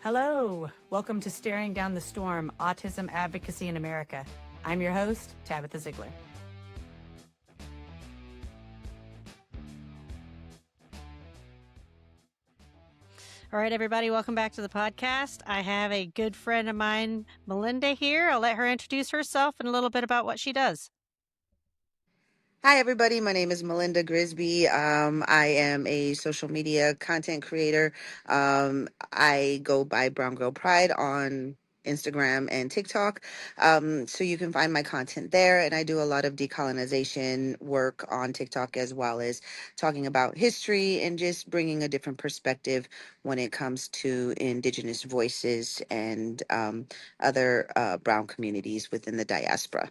Hello, welcome to Staring Down the Storm, Autism Advocacy in America. I'm your host, Tabitha Ziegler. All right, everybody, welcome back to the podcast. I have a good friend of mine, Melinda, here. I'll let her introduce herself and a little bit about what she does. Hi, everybody. My name is Melinda Grisby. I am a social media content creator. I go by Brown Girl Pride on Instagram and TikTok. So you can find my content there. And I do a lot of decolonization work on TikTok, as well as talking about history and just bringing a different perspective when it comes to Indigenous voices and other Brown communities within the diaspora.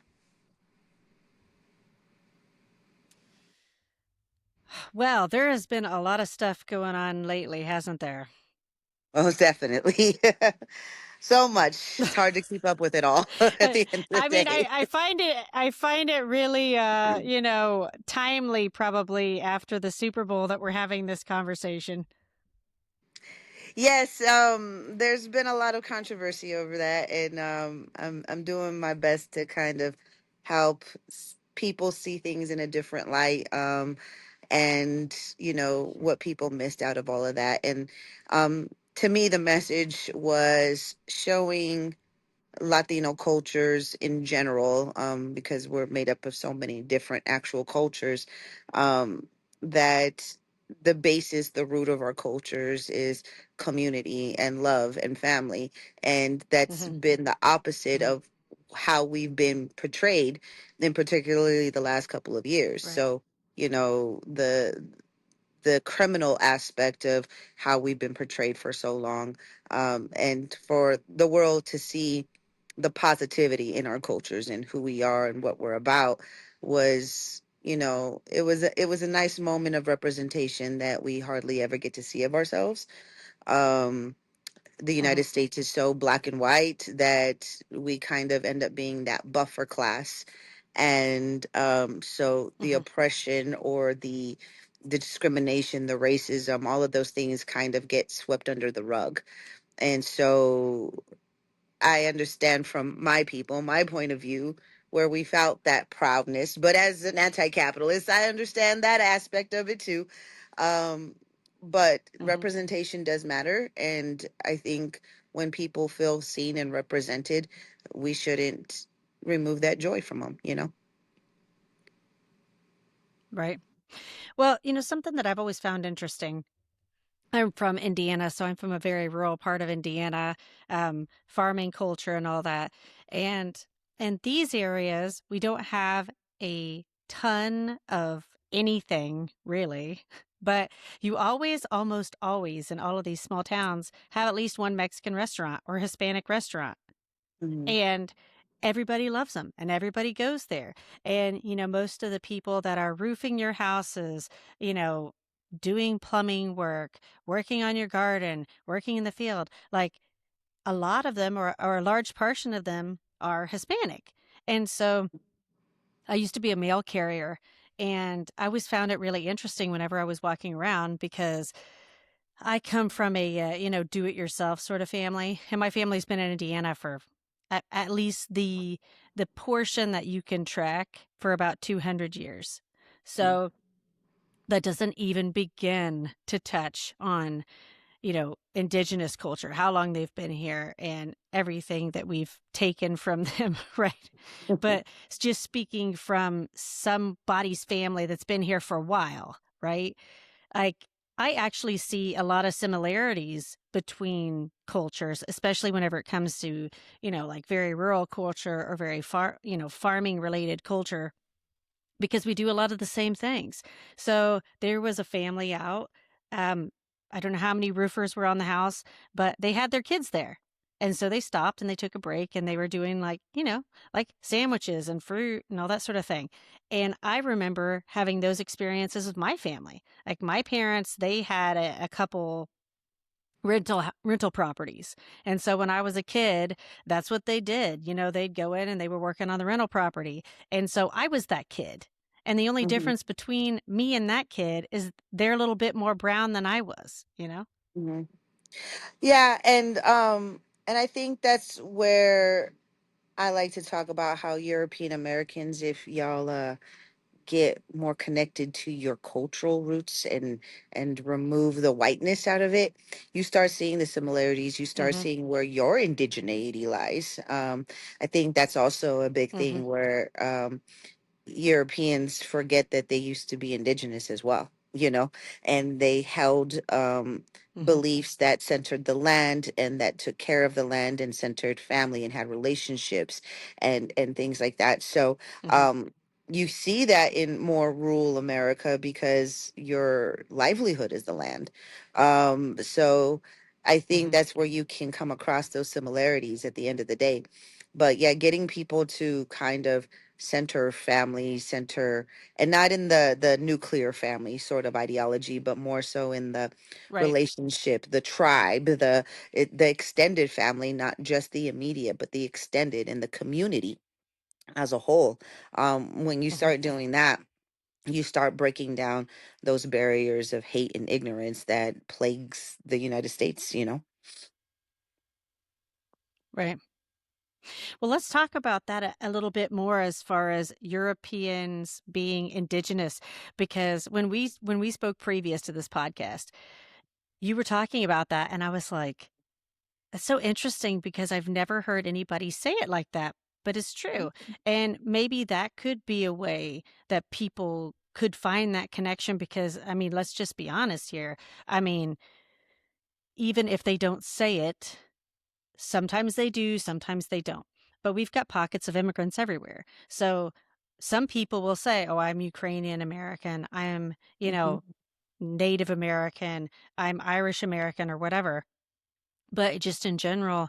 Well, there has been a lot of stuff going on lately, hasn't there? Most definitely. So much. It's hard to keep up with it all at the end of the I mean, day. I find it really, timely probably after the Super Bowl that we're having this conversation. Yes, there's been a lot of controversy over that, and I'm doing my best to kind of help people see things in a different light, and what people missed out of all of that. And to me, the message was showing Latino cultures in general, because we're made up of so many different actual cultures, that the basis, the root of our cultures is community and love and family. And that's Mm-hmm. been the opposite of how we've been portrayed, in particularly the last couple of years. Right. So, the criminal aspect of how we've been portrayed for so long, and for the world to see the positivity in our cultures and who we are and what we're about was, it was a nice moment of representation that we hardly ever get to see of ourselves. The Mm-hmm. United States is so black and white that we kind of end up being that buffer class. And so the Mm-hmm. oppression or the discrimination, the racism, all of those things kind of get swept under the rug. And so I understand from my people, my point of view, where we felt that proudness. But as an anti-capitalist, I understand that aspect of it too. Um, but Mm-hmm. representation does matter, and I think when people feel seen and represented, we shouldn't remove that joy from them. Right. Well, something that I've always found interesting. I'm from Indiana, so I'm from a very rural part of Indiana, farming culture and all that. And in these areas, we don't have a ton of anything really, but you almost always, in all of these small towns, have at least one Mexican restaurant or Hispanic restaurant. Hmm. And everybody loves them and everybody goes there. And, most of the people that are roofing your houses, you know, doing plumbing work, working on your garden, working in the field, like a lot of them or a large portion of them are Hispanic. And so I used to be a mail carrier, and I always found it really interesting whenever I was walking around because I come from a, do it yourself sort of family. And my family's been in Indiana for at least the portion that you can track for about 200 years. So that doesn't even begin to touch on, indigenous culture, how long they've been here and everything that we've taken from them, right? But it's just speaking from somebody's family that's been here for a while, right? Like, I actually see a lot of similarities between cultures, especially whenever it comes to, like very rural culture or very farming related culture, because we do a lot of the same things. So there was a family out. Um, I don't know how many roofers were on the house, but they had their kids there. And so they stopped and they took a break and they were doing like sandwiches and fruit and all that sort of thing. And I remember having those experiences with my family. Like my parents, they had a couple rental properties. And so when I was a kid, that's what they did. They'd go in and they were working on the rental property. And so I was that kid. And the only Hmm. difference between me and that kid is they're a little bit more brown than I was. Hmm. Yeah, and I think that's where I like to talk about how European Americans, if y'all get more connected to your cultural roots and remove the whiteness out of it, you start seeing the similarities. You start Mm-hmm. seeing where your indigeneity lies. I think that's also a big Mm-hmm. thing where Europeans forget that they used to be indigenous as well, and they held Mm-hmm. beliefs that centered the land and that took care of the land and centered family and had relationships and things like that. So Mm-hmm. um, you see that in more rural America because your livelihood is the land. So I think Mm-hmm. that's where you can come across those similarities at the end of the day. But yeah, getting people to kind of center family center, and not in the nuclear family sort of ideology, but more so in the Right. relationship, the tribe, the extended family, not just the immediate but the extended and the community as a whole. When you Mm-hmm. start doing that, you start breaking down those barriers of hate and ignorance that plagues the United States. Right. Well, let's talk about that a little bit more as far as Europeans being indigenous, because when we spoke previous to this podcast, you were talking about that, and I was like, "That's so interesting because I've never heard anybody say it like that." But it's true, and maybe that could be a way that people could find that connection. Because I mean, let's just be honest here. I mean, even if they don't say it, sometimes they do, sometimes they don't. But we've got pockets of immigrants everywhere. So some people will say, "Oh, I'm Ukrainian American. I'm, Hmm. Native American. I'm Irish American," or whatever. But just in general,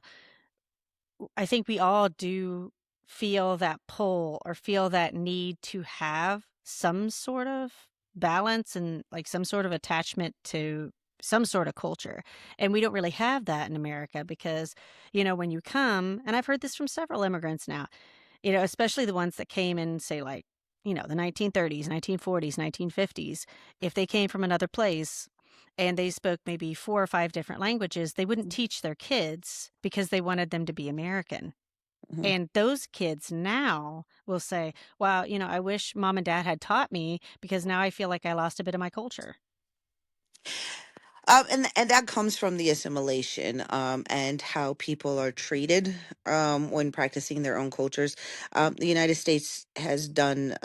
I think we all do feel that pull or feel that need to have some sort of balance and like some sort of attachment to some sort of culture. And we don't really have that in America because, when you come, and I've heard this from several immigrants now, especially the ones that came in, say, like, the 1930s, 1940s, 1950s, if they came from another place and they spoke maybe four or five different languages, they wouldn't teach their kids because they wanted them to be American. Hmm. And those kids now will say, "Wow, I wish mom and dad had taught me because now I feel like I lost a bit of my culture." And that comes from the assimilation, and how people are treated when practicing their own cultures. The United States has done,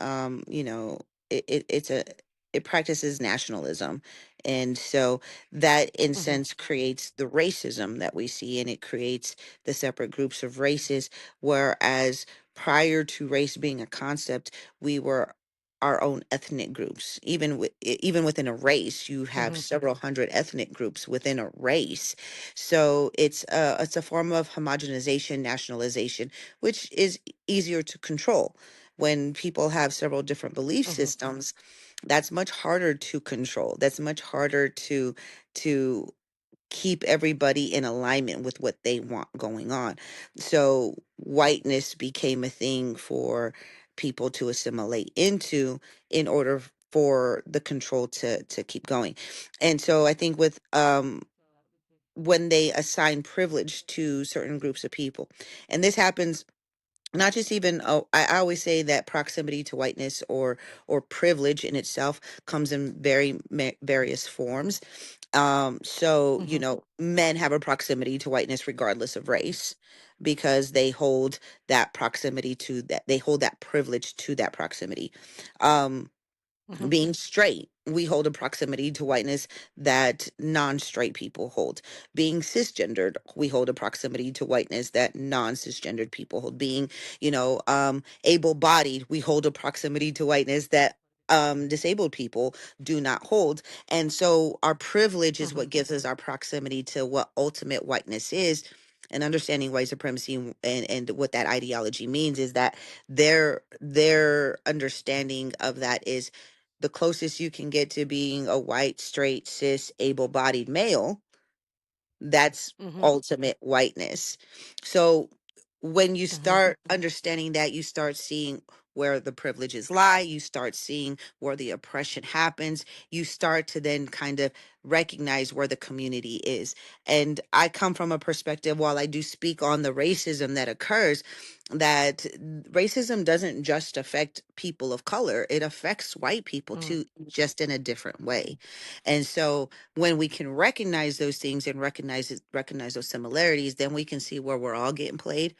it practices nationalism, and so that, in Hmm. sense, creates the racism that we see, and it creates the separate groups of races. Whereas prior to race being a concept, we were our own ethnic groups. Even within a race, you have Hmm. several hundred ethnic groups within a race. So it's a form of homogenization, nationalization, which is easier to control. When people have several different belief Hmm. systems, that's much harder to control. That's much harder to keep everybody in alignment with what they want going on. So whiteness became a thing for people to assimilate into in order for the control to keep going. And so I think with when they assign privilege to certain groups of people, and this happens not just even, oh, I always say that proximity to whiteness or privilege in itself comes in various forms. So Hmm. men have a proximity to whiteness regardless of race, because they hold that privilege to that proximity. um Hmm. Being straight, we hold a proximity to whiteness that non-straight people hold. Being cisgendered, we hold a proximity to whiteness that non-cisgendered people hold. Being, able-bodied, we hold a proximity to whiteness that disabled people do not hold. And so our privilege is Hmm. what gives us our proximity to what ultimate whiteness is. And understanding white supremacy and what that ideology means is that their understanding of that is the closest you can get to being a white, straight, cis, able bodied male. That's Hmm. ultimate whiteness. So when you Hmm. start understanding that, you start seeing where the privileges lie, you start seeing where the oppression happens, you start to then kind of recognize where the community is. And I come from a perspective, while I do speak on the racism that occurs, that racism doesn't just affect people of color, it affects white people Mm. too, just in a different way. And so when we can recognize those things and recognize those similarities, then we can see where we're all getting played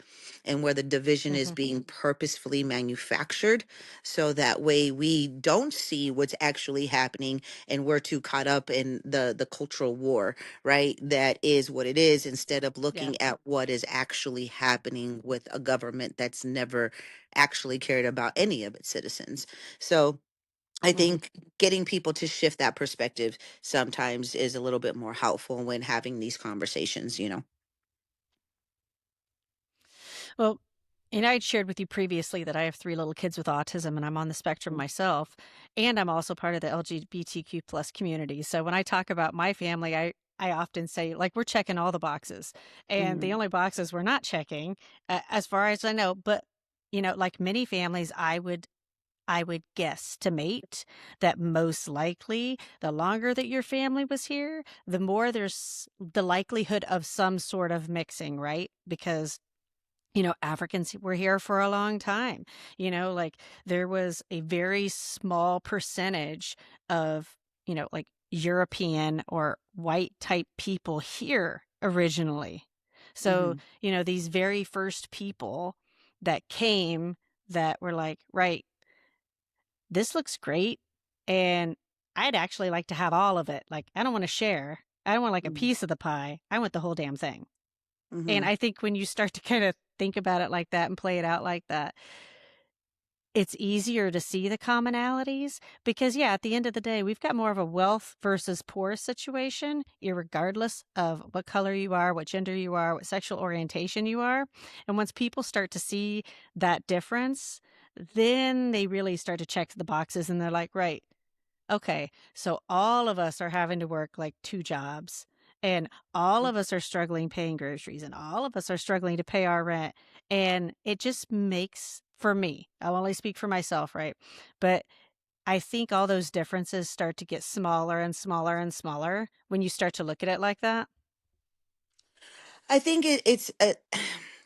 and where the division is Mm-hmm. being purposefully manufactured, so that way we don't see what's actually happening, and we're too caught up in the cultural war, right? That is what it is, instead of Yeah. looking at what is actually happening with a government that's never actually cared about any of its citizens. So I Mm-hmm. think getting people to shift that perspective sometimes is a little bit more helpful when having these conversations, you know. Well, and I'd shared with you previously that I have 3 little kids with autism and I'm on the spectrum myself, and I'm also part of the LGBTQ plus community. So when I talk about my family, I often say like we're checking all the boxes, and the Mhm. only boxes we're not checking, as far as I know, but like many families, I would guesstimate that most likely the longer that your family was here, the more there's the likelihood of some sort of mixing, right? Because Africans were here for a long time. Like there was a very small percentage of, like European or white type people here originally. So, Mhm. these very first people that came that were like, right, this looks great. And I'd actually like to have all of it. Like, I don't want to share. I don't want like a Mhm. piece of the pie. I want the whole damn thing. And Mhm. I think when you start to kind of think about it like that and play it out like that, it's easier to see the commonalities because, yeah, at the end of the day, we've got more of a wealth versus poor situation, irregardless of what color you are, what gender you are, what sexual orientation you are. And once people start to see that difference, then they really start to check the boxes and they're like, right, okay, so all of us are having to work like 2 jobs, and all of us are struggling paying groceries, and all of us are struggling to pay our rent, and it just makes for me, I'll only speak for myself, right? But I think all those differences start to get smaller and smaller and smaller when you start to look at it like that. I think it's a,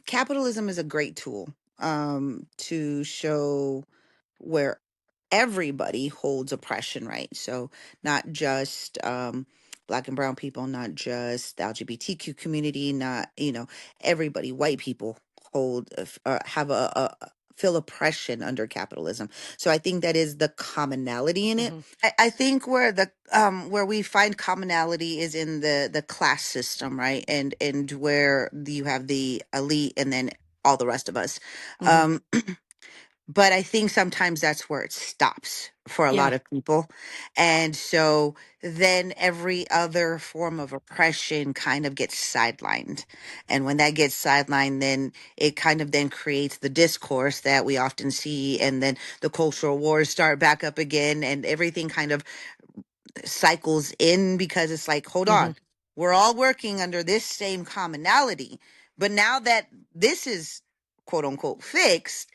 capitalism is a great tool to show where everybody holds oppression, right? So not just black and brown people, not just the LGBTQ community, not, everybody, white people hold have feel oppression under capitalism. So I think that is the commonality in it. Mhm. I think where we find commonality is in the class system, right? And where you have the elite and then all the rest of us. Mhm. Um, but I think sometimes that's where it stops for a Yeah. lot of people. And so then every other form of oppression kind of gets sidelined. And when that gets sidelined, then it kind of then creates the discourse that we often see. And then the cultural wars start back up again, and everything kind of cycles in, because it's like, hold Mhm. on, we're all working under this same commonality. But now that this is quote unquote fixed,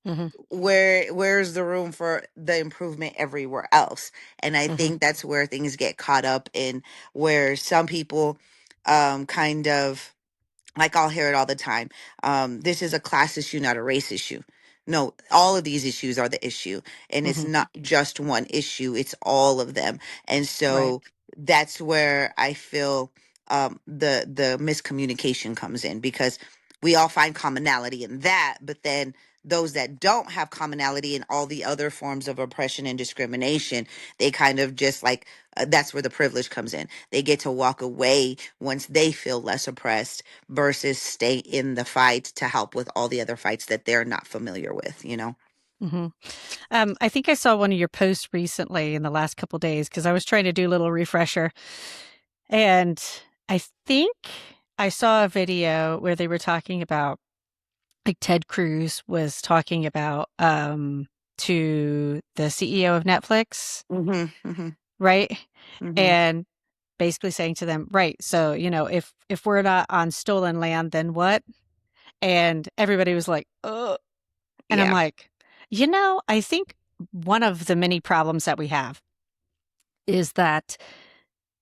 Mhm. where's the room for the improvement everywhere else? And I Mhm. think that's where things get caught up in, where some people kind of, like, I'll hear it all the time. This is a class issue, not a race issue. No, all of these issues are the issue. And it's Mhm. not just one issue, it's all of them. And Right. so that's where I feel the miscommunication comes in, because we all find commonality in that, but then those that don't have commonality in all the other forms of oppression and discrimination, they kind of just like, that's where the privilege comes in. They get to walk away once they feel less oppressed, versus stay in the fight to help with all the other fights that they're not familiar with, you know? Mhm. I think I saw one of your posts recently in the last couple days because I was trying to do a little refresher. And I think I saw a video where they were talking about, like, Ted Cruz was talking about to the CEO of Netflix, Mm-hmm. Mm-hmm. right? Mm-hmm. And basically saying to them, right, so, if we're not on stolen land, then what? And everybody was like, oh, and I'm Yeah. like, I think one of the many problems that we have is that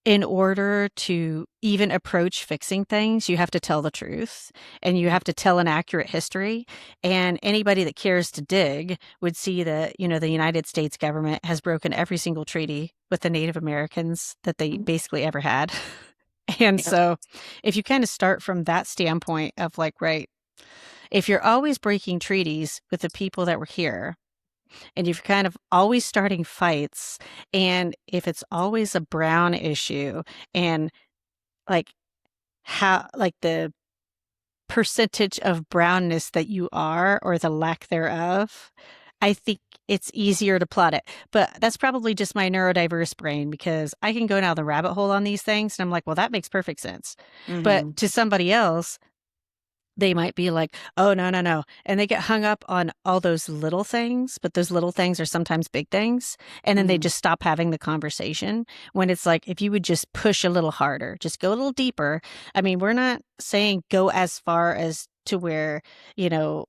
in order to even approach fixing things, you have to tell the truth and you have to tell an accurate history. And anybody that cares to dig would see that, the United States government has broken every single treaty with the Native Americans that they basically ever had. And Yep. so if you kind of start from that standpoint of like, right, if you're always breaking treaties with the people that were here, and you're kind of always starting fights, and if it's always a brown issue, and like how, like the percentage of brownness that you are or the lack thereof, I think it's easier to plot it. But that's probably just my neurodiverse brain because I can go down the rabbit hole on these things and I'm like, well, that makes perfect sense. But Mm-hmm. to somebody else, they might be like, oh, no, no, no. And they get hung up on all those little things, but those little things are sometimes big things. And then they Mm-hmm. just stop having the conversation when it's like, if you would just push a little harder, just go a little deeper. I mean, we're not saying go as far as to where, you know,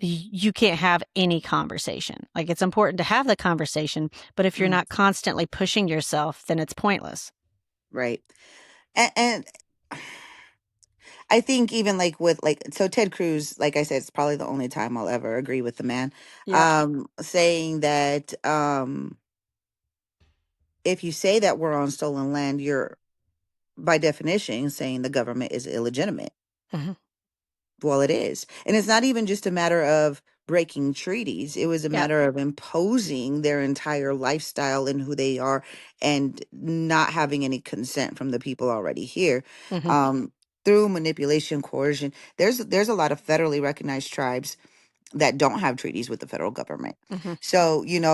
you can't have any conversation. Like it's important to have the conversation, but if you're Mm-hmm. not constantly pushing yourself, then it's pointless. Right. And I think even like with like so Ted Cruz, like I said, it's probably the only time I'll ever agree with the man. Yeah. Saying that if you say that we're on stolen land, you're by definition saying the government is illegitimate. Hmm. Well, it is. And it's not even just a matter of breaking treaties. It was a Yeah. matter of imposing their entire lifestyle and who they are and not having any consent from the people already here. Hmm. Um, through manipulation, coercion. There's a lot of federally recognized tribes that don't have treaties with the federal government. Hmm. So, you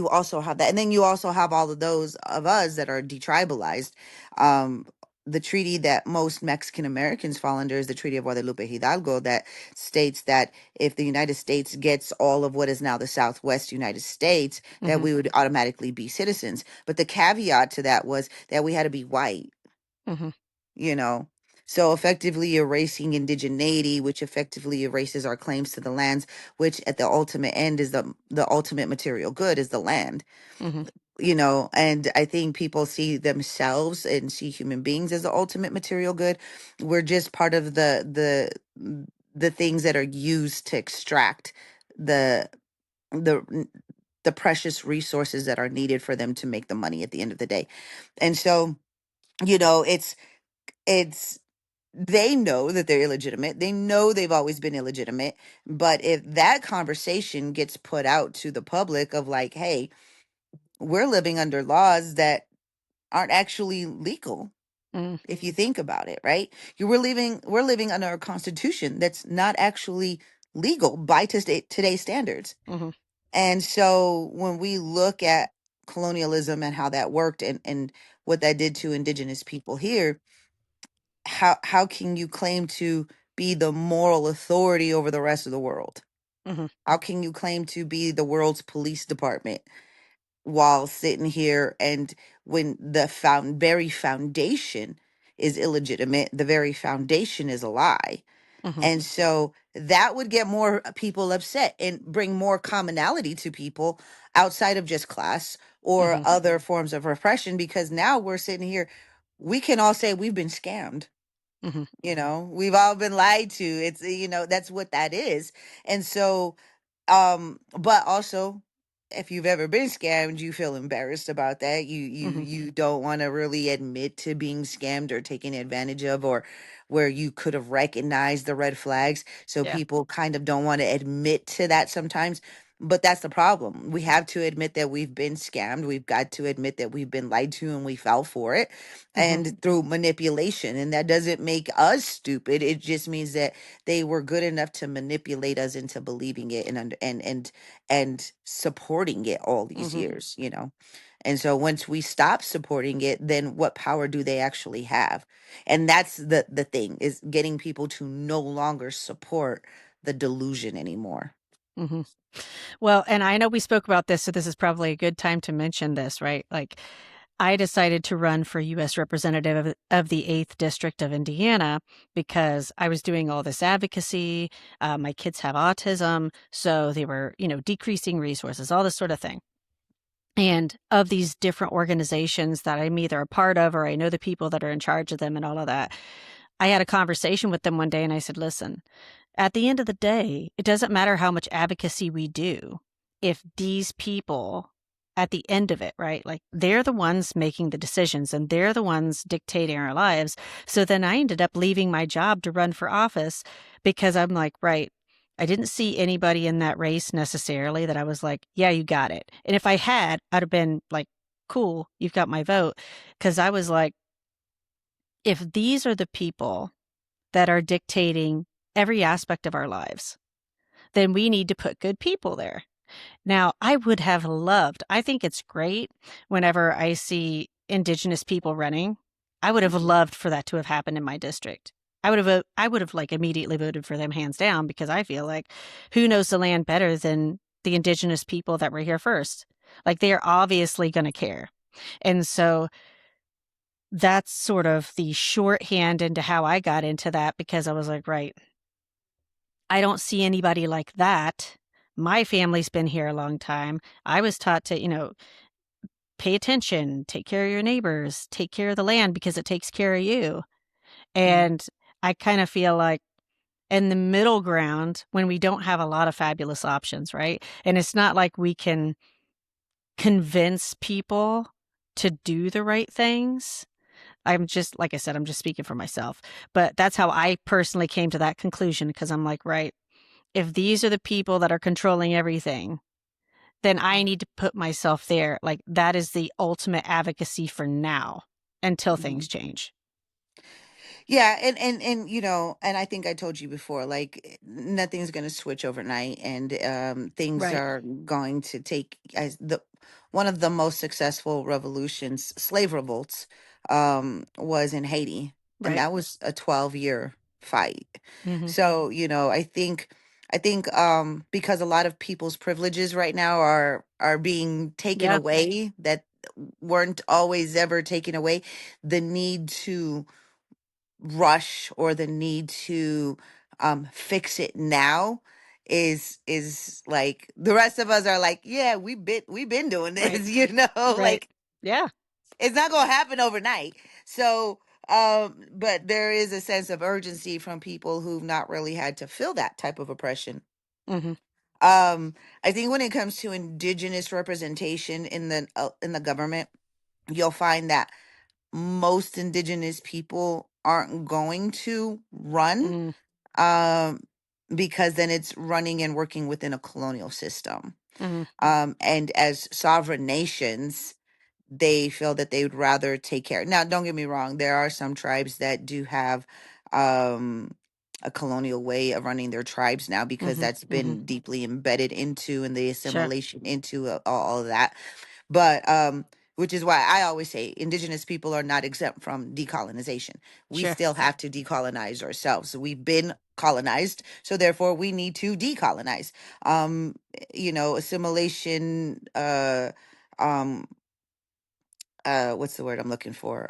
also have that, and then you also have all of those of us that are detribalized. um the treaty that most Mexican Americans fall under is the Treaty of Guadalupe Hidalgo, that states that if the United States gets all of what is now the Southwest United States, that Hmm. we would automatically be citizens. But the caveat to that was that we had to be white, Hmm. you know so effectively erasing indigeneity, which effectively erases our claims to the lands, which at the ultimate end is the ultimate material good is the land. Hmm. And I think people see themselves and see human beings as the ultimate material good. We're just part of the things that are used to extract the the the precious resources that are needed for them to make the money at the end of the day. And so, it's they know that they're illegitimate. They know they've always been illegitimate. But if that conversation gets put out to the public of like, hey, we're living under laws that aren't actually legal, Hmm. if you think about it, right? We're living under a constitution that's not actually legal by today's standards. Hmm. And so when we look at colonialism and how that worked, and what that did to indigenous people here, how can you claim to be the moral authority over the rest of the world? Hmm. How can you claim to be the world's police department while sitting here, and when the very foundation is illegitimate, the very foundation is a lie? Hmm. And so that would get more people upset and bring more commonality to people outside of just class or Hmm. other forms of repression, because now we're sitting here, we can all say we've been scammed. Hmm. We've all been lied to. It's, that's what that is. And so, but also, if you've ever been scammed, you feel embarrassed about that. Hmm. You don't want to really admit to being scammed or taken advantage of, or where you could have recognized the red flags. So Yeah. people kind of don't want to admit to that sometimes. But that's the problem. We have to admit that we've been scammed. We've got to admit that we've been lied to and we fell for it, Hmm. and through manipulation. And that doesn't make us stupid. It just means that they were good enough to manipulate us into believing it, and supporting it all these Hmm. years. And so once we stop supporting it, then what power do they actually have? And that's the thing, is getting people to no longer support the delusion anymore. Hmm. Well, and I know we spoke about this, so this is probably a good time to mention this, right? Like, I decided to run for U.S. Representative of the 8th District of Indiana because I was doing all this advocacy. My kids have autism, so they were, decreasing resources, all this sort of thing. And of these different organizations that I'm either a part of or I know the people that are in charge of them and all of that, I had a conversation with them one day and I said, listen, at the end of the day, it doesn't matter how much advocacy we do if these people at the end of it, right? Like they're the ones making the decisions and they're the ones dictating our lives. So then I ended up leaving my job to run for office because I'm like, right, I didn't see anybody in that race necessarily that I was like, yeah, you got it. And if I had, I'd have been like, cool, you've got my vote. Cause I was like, if these are the people that are dictating every aspect of our lives, then we need to put good people there. Now, I would have loved, I think it's great whenever I see Indigenous people running. I would have Mhm. loved for that to have happened in my district. I would have like immediately voted for them hands down because I feel like who knows the land better than the Indigenous people that were here first? Like they are obviously going to care. And so that's sort of the shorthand into how I got into that because I was like, right, I don't see anybody like that. My family's been here a long time. I was taught to, pay attention, take care of your neighbors, take care of the land because it takes care of you. Mhm. And I kind of feel like in the middle ground, when we don't have a lot of fabulous options, right? And it's not like we can convince people to do the right things. I'm just, like I said, I'm just speaking for myself. But that's how I personally came to that conclusion because I'm like, right, if these are the people that are controlling everything, then I need to put myself there. Like that is the ultimate advocacy for now until things Mhm. change. Yeah, and and I think I told you before, like nothing's going to switch overnight, and things Right. are going to take as the one of the most successful revolutions, slave revolts, was in Haiti, and Right. that was a 12-year fight. Mm-hmm. So, I think because a lot of people's privileges right now are being taken Yeah. away that weren't always ever taken away, the need to rush or the need to fix it now is like the rest of us are like, yeah, we've been doing Right. this, Right. like Yeah. it's not gonna happen overnight. So but there is a sense of urgency from people who've not really had to feel that type of oppression. Mm-hmm. um I think when it comes to indigenous representation in the government, you'll find that most indigenous people aren't going to run, Mm-hmm. um, because then it's running and working within a colonial system. Mm-hmm. And as sovereign nations, they feel that they would rather take care. Now, don't get me wrong, there are some tribes that do have um, a colonial way of running their tribes now because Mm-hmm. that's Mm-hmm. been deeply embedded into and the Sure. assimilation into all of that. But which is why I always say indigenous people are not exempt from decolonization. We Sure. still have to decolonize ourselves. So we've been colonized, so therefore we need to decolonize. Assimilation, um what's the word I'm looking for?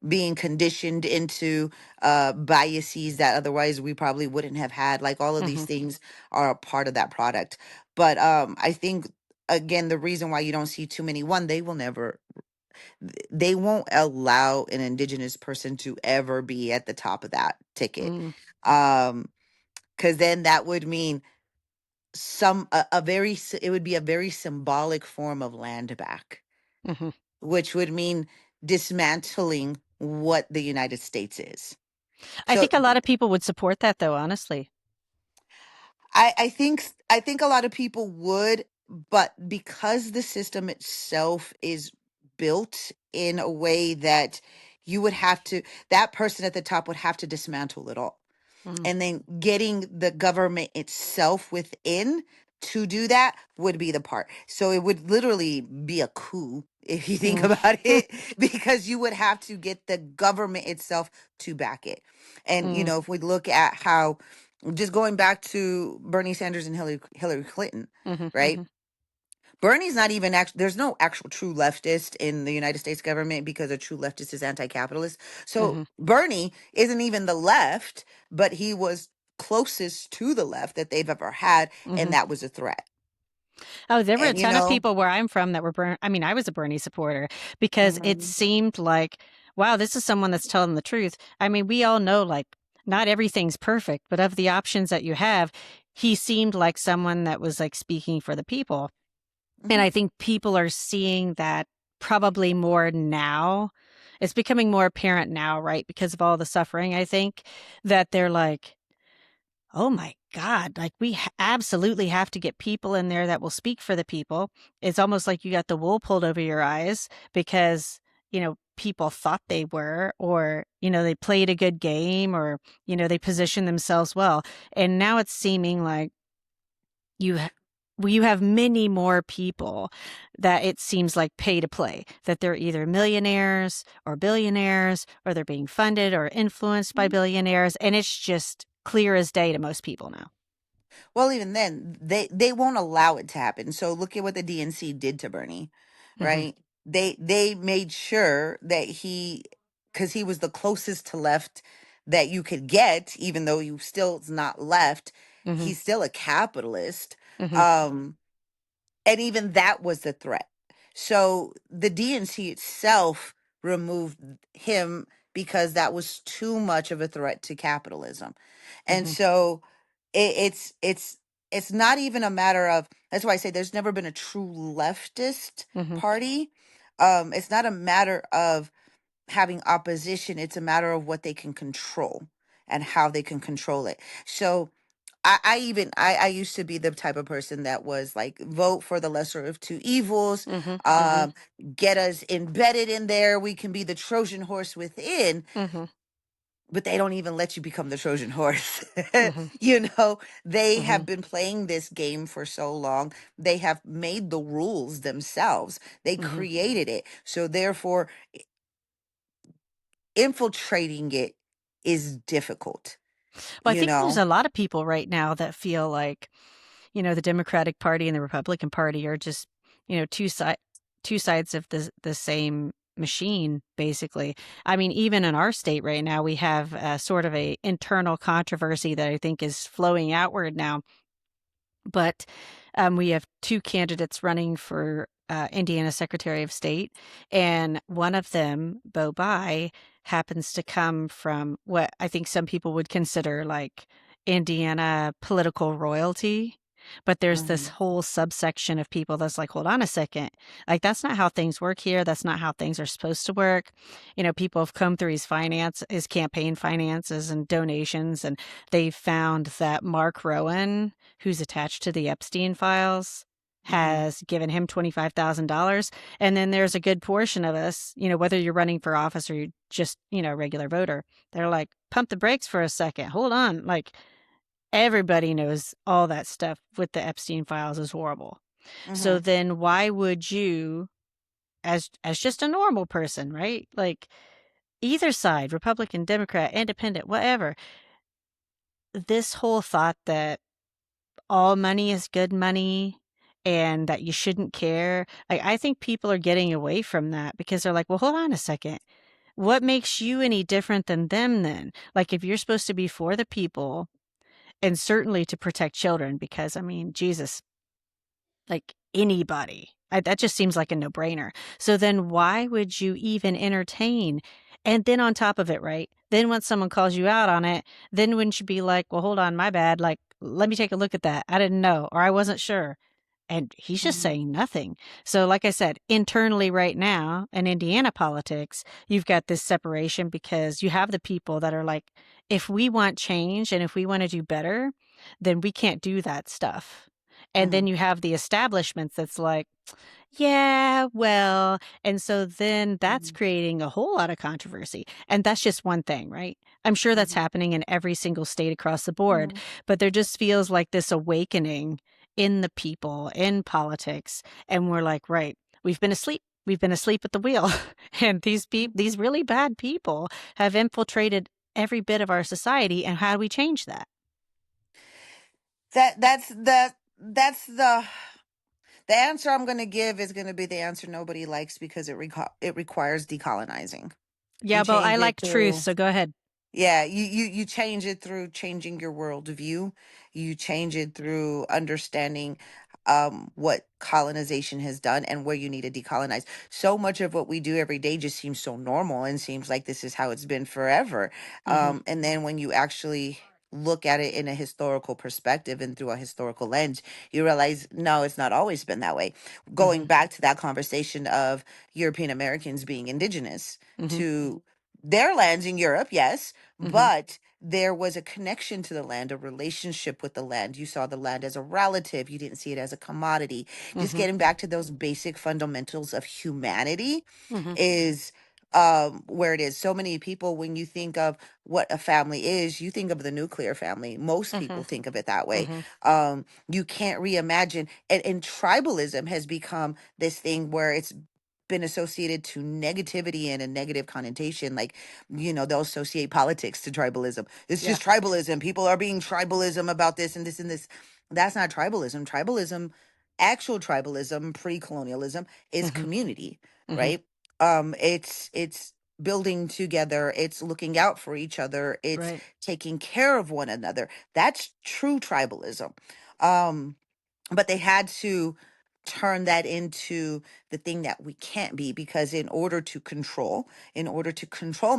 Being conditioned into biases that otherwise we probably wouldn't have had. Like all of these Mm-hmm. things are a part of that product. But I think again the reason why you don't see too many, one, they won't allow an indigenous person to ever be at the top of that ticket. Mm-hmm. um because then that would mean it would be a very symbolic form of land back, Mm-hmm. which would mean dismantling what the United States is. I So think a lot of people would support that though, honestly. I think a lot of people would, but because the system itself is built in a way that you would have to that person at the top would have to dismantle it all. Mm-hmm. And then getting the government itself within to do that would be the part. So it would literally be a coup if you think about Mm-hmm. it, because you would have to get the government itself to back it. And Mm-hmm. if we look at how, just going back to Bernie Sanders and Hillary Clinton, right? Mm-hmm. Bernie's not even actually, there's no actual true leftist in the United States government because a true leftist is anti-capitalist. So Mm-hmm. Bernie isn't even the left, but he was closest to the left that they've ever had, and Mm-hmm. that was a threat. Oh, there were a And ton of people where I'm from that were I mean, I was a Bernie supporter because it mhm. seemed like, wow, this is someone that's telling the truth. I mean, we all know like not everything's perfect, but of the options that you have, he seemed like someone that was like speaking for the people. And Mhm. I think people are seeing that probably more now. It's becoming more apparent now, right? Because of all the suffering, I think that they're like, oh my God, like we absolutely have to get people in there that will speak for the people. It's almost like you got the wool pulled over your eyes because, people thought they were, or, they played a good game, or, they positioned themselves well. And now it's seeming like you ha- you have many more people that it seems like pay to play, that they're either millionaires or billionaires, or they're being funded or influenced by billionaires. And it's just clear as day to most people now. Well, even then, they won't allow it to happen. So look at what the DNC did to Bernie, Hmm. right? They made sure that because he was the closest to left that you could get, even though you still is not left, Hmm. he's still a capitalist. Hmm. Um, and even that was the threat. So the DNC itself removed him because that was too much of a threat to capitalism. And Hmm. so it's not even a matter of, that's why I say there's never been a true leftist Hmm. party. It's not a matter of having opposition, it's a matter of what they can control and how they can control it. So I used to be the type of person that was like, vote for the lesser of two evils, Hmm. Hmm. um get us embedded in there, we can be the Trojan horse within. Hmm. But they don't even let you become the Trojan horse. Hmm. They Hmm. have been playing this game for so long. They have made the rules themselves. They Hmm. created it. So therefore, infiltrating it is difficult, Well, I you think there's know? a lot of people right now that feel like, the Democratic Party and the Republican Party are just, two sides of the same machine, basically. I mean, even in our state right now, we have sort of a internal controversy that I think is flowing outward now. But we have two candidates running for Indiana Secretary of State, and one of them, Bo Bai, happens to come from what I think some people would consider like Indiana political royalty. But there's this Mhm. whole subsection of people that's like, hold on a second. Like, that's not how things work here. That's not how things are supposed to work. People have come through his campaign finances and donations, and they've found that Mark Rowan, who's attached to the Epstein files, Mhm. has given him $25,000. And then there's a good portion of us, whether you're running for office or you're just, a regular voter, they're like, pump the brakes for a second. Hold on. Like, everybody knows all that stuff with the Epstein files is horrible. So Mhm. then why would you, as just a normal person, right? Like, either side, Republican, Democrat, Independent, whatever, this whole thought that all money is good money and that you shouldn't care. Like, I think people are getting away from that because they're like, well, hold on a second. What makes you any different than them then? Like, if you're supposed to be for the people and certainly to protect children, because I mean, Jesus, like anybody. That just seems like a no-brainer. So then why would you even entertain? And then on top of it, right? Then when someone calls you out on it, then wouldn't you be like, well, hold on, my bad. Like, let me take a look at that. I didn't know, or I wasn't sure. And he's just Mhm. saying nothing. So, like I said, internally right now in Indiana politics, you've got this separation because you have the people that are like, if we want change and if we want to do better, then we can't do that stuff. And then Mhm. you have the establishments that's like, yeah, well, and so then that's Mhm. creating a whole lot of controversy. And that's just one thing, right? I'm sure that's Mhm. happening in every single state across the board, Mhm. but there just feels like this awakening in the people, in politics, and we're like, right, we've been asleep. We've been asleep at the wheel. And these really bad people have infiltrated every bit of our society, and how do we change that? That's the answer I'm going to give is going to be the answer nobody likes, because it requires decolonizing. You Yeah, but I change it like truth, through, so go ahead. yeah, you change it through changing your worldview. You change it through understanding. what colonization has done and where you need to decolonize. So much of what we do every day just seems so normal and seems like this is how it's been forever. Mhm. And then when you actually look at it in a historical perspective and through a historical lens, you realize no, it's not always been that way. Going Mhm. back to that conversation of European Americans being indigenous Mhm. to their lands in Europe, yes, Mhm. but there was a connection to the land, a relationship with the land. You saw the land as a relative. You didn't see it as a commodity. Just Mhm. getting back to those basic fundamentals of humanity Mhm. is where it is. So many people, when you think of what a family is, you think of the nuclear family. Most people Mhm. think of it that way. Mhm. You can't reimagine, and tribalism has become this thing where it's been associated to negativity and a negative connotation. Like, they'll associate politics to tribalism. It's Yeah. just tribalism. People are being tribalism about this and this and this. That's not tribalism. Actual tribalism, pre-colonialism, is Mhm. community, Mhm. right? It's building together, it's looking out for each other, it's Right. taking care of one another. That's true tribalism. Um, but they had to turn that into the thing that we can't be, because in order to control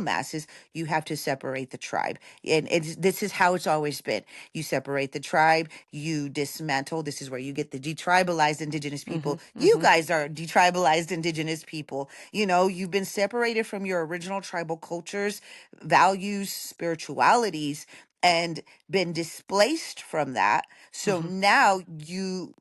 masses, you have to separate the tribe. And this is how it's always been. You separate the tribe, you dismantle. This is where you get the detribalized indigenous people. Mhm. You Mhm. guys are detribalized indigenous people. You've been separated from your original tribal cultures, values, spiritualities, and been displaced from that. So Mhm. now you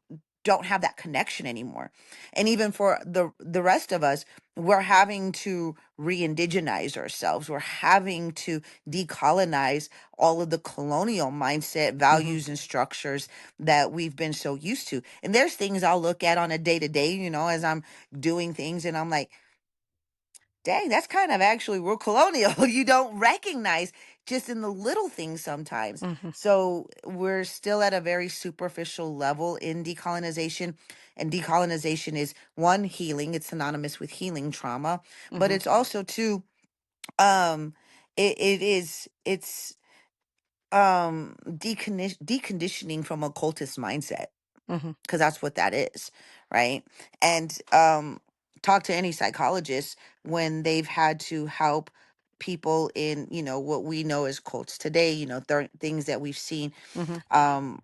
don't have that connection anymore. And even for the rest of us, we're having to re-indigenize ourselves. We're having to decolonize all of the colonial mindset, Mhm. values, and structures that we've been so used to. And there's things I'll look at on a day to day, as I'm doing things, and I'm like, dang, that's kind of actually real colonial. You don't recognize just in the little things sometimes. Mhm. So we're still at a very superficial level in decolonization. And decolonization is one, healing. It's synonymous with healing trauma, but Mhm. it's also two, um, it's deconditioning from a cultist mindset, Mhm. because that's what that is, right? And talk to any psychologist when they've had to help people in what we know as cults today, things that we've seen, Mhm. um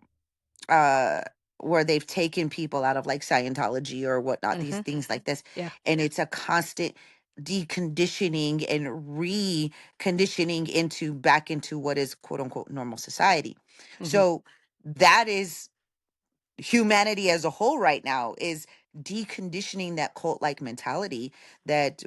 uh where they've taken people out of like Scientology or whatnot, these Mhm. things like this, Yeah. and it's a constant deconditioning and reconditioning into back into what is quote unquote normal society. Mhm. So that is humanity as a whole right now, is deconditioning that cult like mentality that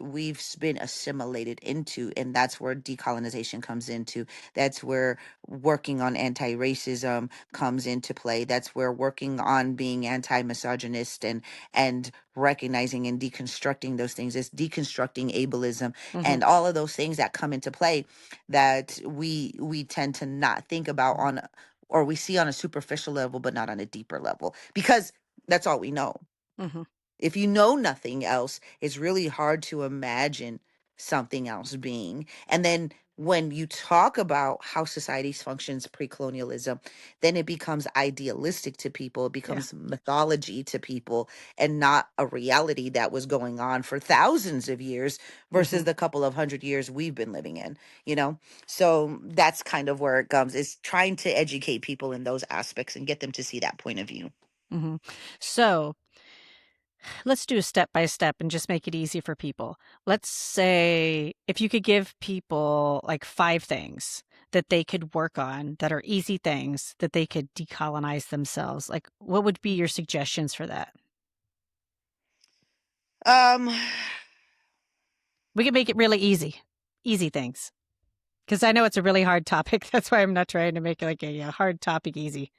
been assimilated into. And that's where decolonization comes into. That's where working on anti-racism comes into play. That's where working on being anti-misogynist and recognizing and deconstructing those things, is deconstructing ableism Mhm. and all of those things that come into play that we tend to not think about on, or we see on a superficial level, but not on a deeper level, because that's all we know. Mhm. If you know nothing else, it's really hard to imagine something else being. And then when you talk about how societies functions pre-colonialism, then it becomes idealistic to people. It Yeah. becomes mythology to people, and not a reality that was going on for thousands of years versus Mhm. the couple of hundred years we've been living in, you know? So that's kind of where it comes, is trying to educate people in those aspects and get them to see that point of view. Mhm. So let's do a step by step and just make it easy for people. Let's say if you could give people like 5 things that they could work on that are easy things that they could decolonize themselves, like what would be your suggestions for that? Um, We can make it really easy. Easy things. Because I know it's a really hard topic. That's why I'm not trying to make it like a hard topic easy.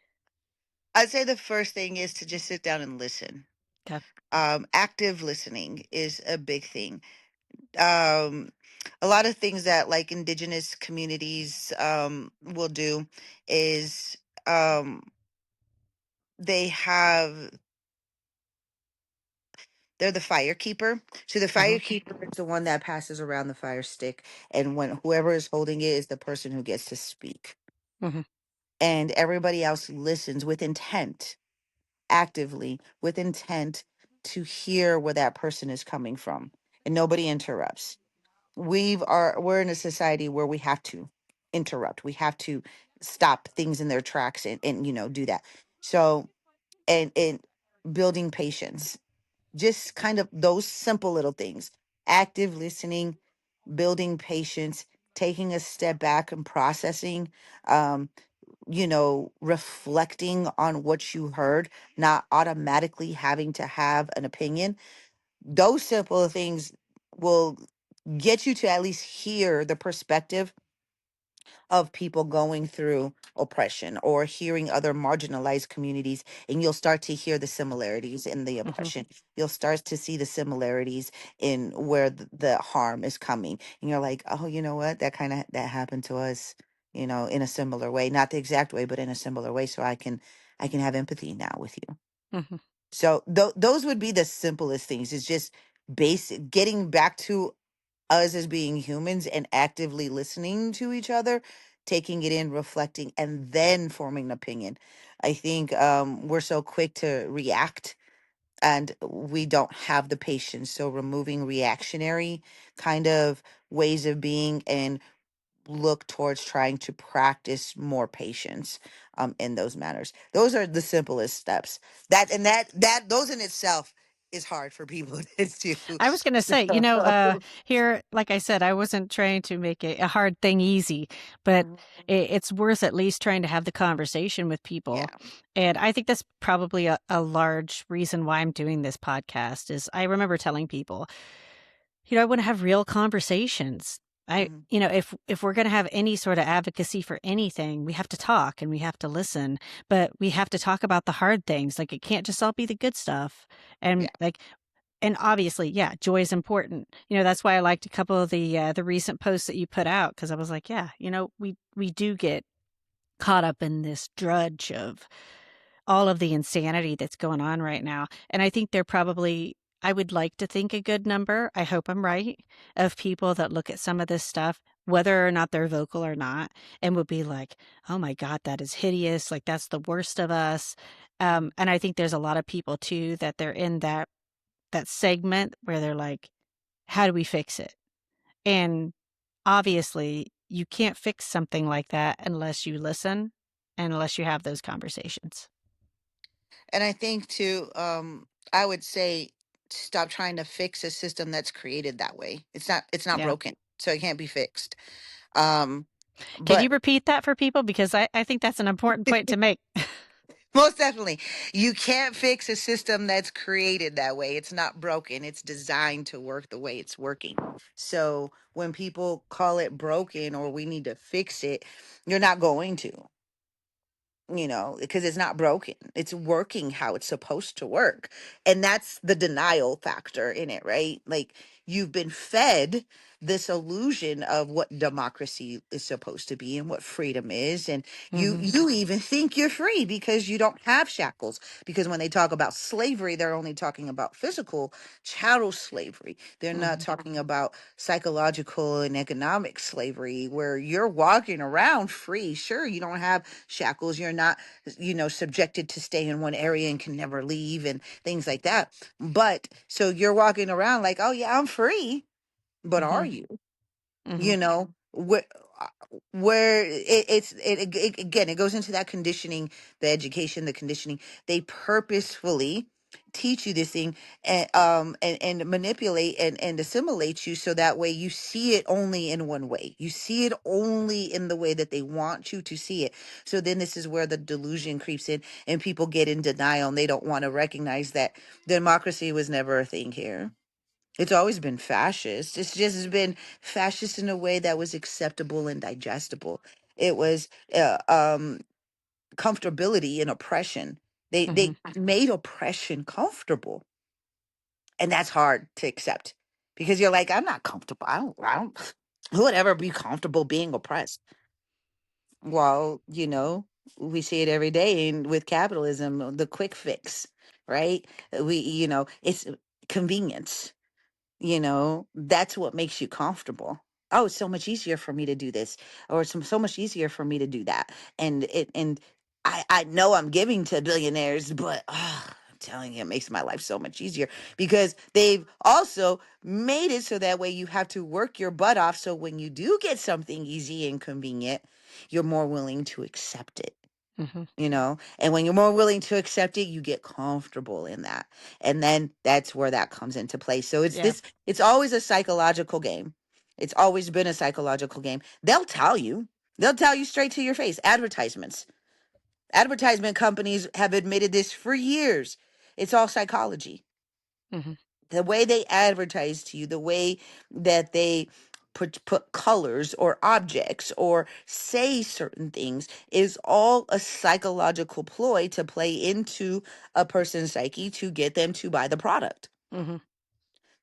I'd say the first thing is to just sit down and listen. Okay. Active listening is a big thing. Um, a lot of things that like indigenous communities will do is um, they have they're the fire keeper. So the fire Mhm. keeper is the one that passes around the fire stick, and when whoever is holding it is the person who gets to speak, Mhm. and everybody else listens with intent actively with intent to hear where that person is coming from, and nobody interrupts. We're in a society where we have to interrupt. We have to stop things in their tracks and do that. So, and building patience, just kind of those simple little things, active listening, building patience, taking a step back and processing, um, reflecting on what you heard, not automatically having to have an opinion. Those simple things will get you to at least hear the perspective of people going through oppression or hearing other marginalized communities, and you'll start to hear the similarities in the Hmm. oppression. You'll start to see the similarities in where the harm is coming, and you're like, oh, you know what, that happened to us, in a similar way, not the exact way, but in a similar way, so I can have empathy now with you. Hmm. So those would be the simplest things. It's just basic getting back to us as being humans and actively listening to each other, taking it in, reflecting, and then forming an opinion. I think we're so quick to react and we don't have the patience. So removing reactionary kind of ways of being and look towards trying to practice more patience in those manners. Those are the simplest steps. That those in itself is hard for people to do. I was going to say, here, like I said, I wasn't trying to make a hard thing easy, but it's worth at least trying to have the conversation with people. Yeah. And I think that's probably a large reason why I'm doing this podcast is I remember telling people, I want to have real conversations. Mhm. If we're going to have any sort of advocacy for anything, we have to talk and we have to listen, but we have to talk about the hard things. Like it can't just all be the good stuff. And Yeah. and obviously, yeah, joy is important. That's why I liked a couple of the recent posts that you put out because I was like, yeah, we do get caught up in this drudge of all of the insanity that's going on right now. And I think they're probably, I would like to think a good number, I hope I'm right, of people that look at some of this stuff, whether or not they're vocal or not, and would be like, oh my God, that is hideous. Like, that's the worst of us. And I think there's a lot of people too that they're in that segment where they're like, how do we fix it? And obviously, you can't fix something like that unless you listen and unless you have those conversations. And I think too, I would say stop trying to fix a system that's created that way. It's not Yeah. broken, so it can't be fixed. Um, Can you but repeat that for people? Because I think that's an important point to make. most definitely, you can't fix a system that's created that way. It's not broken. It's designed to work the way it's working. So when people call it broken or we need to fix it, you're not going to. Because it's not broken. It's working how it's supposed to work. And that's the denial factor in it, right? Like you've been fed this illusion of what democracy is supposed to be and what freedom is. And you Hmm. you even think you're free because you don't have shackles. Because when they talk about slavery, they're only talking about physical chattel slavery. They're not Hmm. talking about psychological and economic slavery where you're walking around free. Sure, you don't have shackles. You're not, subjected to stay in one area and can never leave and things like that. But so you're walking around like, oh yeah, I'm free. But are Hmm. you? Hmm. you know where where it again, it goes into that conditioning, the education, the conditioning. They purposefully teach you this thing and manipulate and assimilate you so that way you see it only in one way. You see it only in the way that they want you to see it. So then this is where the delusion creeps in and people get in denial and they don't want to recognize that democracy was never a thing here. It's always been fascist. It's just been fascist in a way that was acceptable and digestible. It was comfortability in oppression. They Hmm. they made oppression comfortable, and that's hard to accept because you're like, I'm not comfortable. I don't. Who would ever be comfortable being oppressed? Well, we see it every day with capitalism, the quick fix, right? It's convenience. That's what makes you comfortable. Oh, it's so much easier for me to do this, or it's so much easier for me to do that. And I know I'm giving to billionaires, but I'm telling you, it makes my life so much easier because they've also made it so that way you have to work your butt off. So when you do get something easy and convenient, you're more willing to accept it. Mhm. And when you're more willing to accept it, you get comfortable in that, and then that's where that comes into play. So Yeah. it's always a psychological game. It's always been a psychological game. They'll tell you straight to your face. Advertisement companies have admitted this for years. It's all psychology. Mhm. The way they advertise to you, the way that they put colors or objects or say certain things is all a psychological ploy to play into a person's psyche to get them to buy the product. Mhm.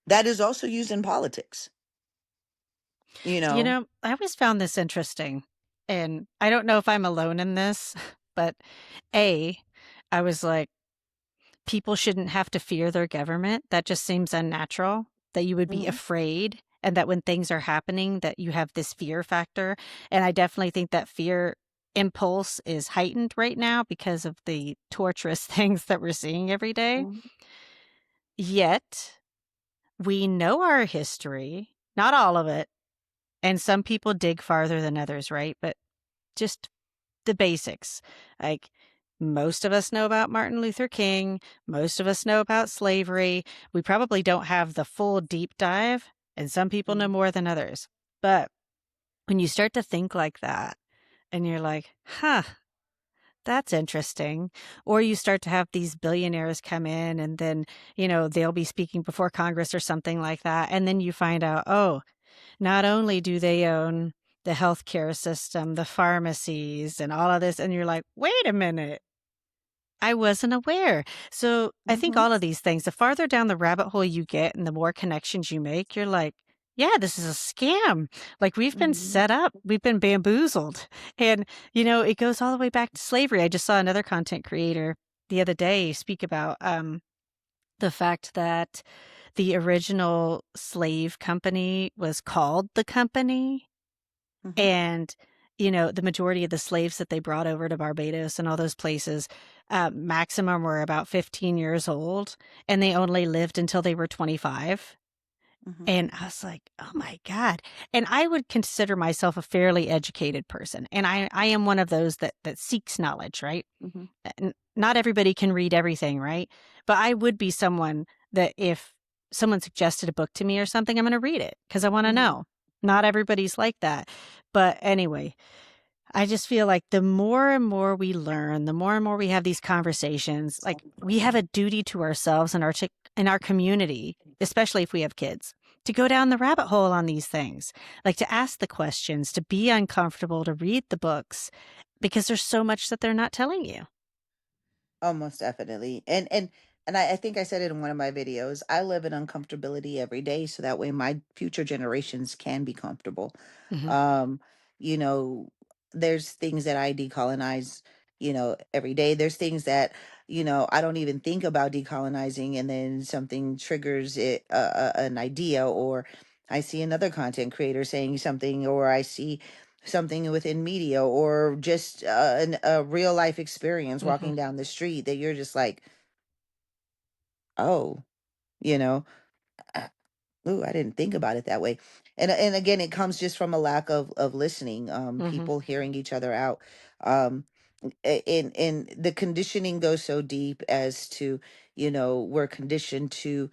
That is also used in politics, you know. I always found this interesting, and I don't know if I'm alone in this, but A, I was like, people shouldn't have to fear their government. That just seems unnatural, that you would be Mhm. afraid and that when things are happening that you have this fear factor. And I definitely think that fear impulse is heightened right now because of the torturous things that we're seeing every day. Mhm. Yet, we know our history, not all of it, and some people dig farther than others, right? But just the basics. Like most of us know about Martin Luther King, most of us know about slavery. We probably don't have the full deep dive, and some people know Mhm. more than others. But when you start to think like that, and you're like, huh, that's interesting. Or you start to have these billionaires come in and then, they'll be speaking before Congress or something like that. And then you find out, oh, not only do they own the healthcare system, the pharmacies, and all of this, and you're like, wait a minute, I wasn't aware. So I think Mhm. all of these things, the farther down the rabbit hole you get and the more connections you make, you're like, yeah, this is a scam. Like we've been Mhm. set up, we've been bamboozled. And, it goes all the way back to slavery. I just saw another content creator the other day speak about the fact that the original slave company was called the company Mhm. and, the majority of the slaves that they brought over to Barbados and all those places, maximum were about 15 years old, and they only lived until they were 25. Mhm. And I was like, oh my God. And I would consider myself a fairly educated person. And I am one of those that seeks knowledge, right? Mhm. Not everybody can read everything, right? But I would be someone that if someone suggested a book to me or something, I'm going to read it because I want to Mhm. know. Not everybody's like that. But anyway, I just feel like the more and more we learn, the more and more we have these conversations, like we have a duty to ourselves and our community, especially if we have kids, to go down the rabbit hole on these things, like to ask the questions, to be uncomfortable, to read the books, because there's so much that they're not telling you. Almost definitely. And I think I said it in one of my videos. I live in uncomfortability every day so that way my future generations can be comfortable. Hmm. Um, you know, there's things that I decolonize, every day. There's things that, I don't even think about decolonizing and then something triggers an idea, or I see another content creator saying something, or I see something within media, or just a real life experience Hmm. walking down the street that you're just like, oh, you know, uh, ooh, I didn't think about it that way. And again, it comes just from a lack of listening, Hmm. people hearing each other out. Um, and the conditioning goes so deep as to, we're conditioned to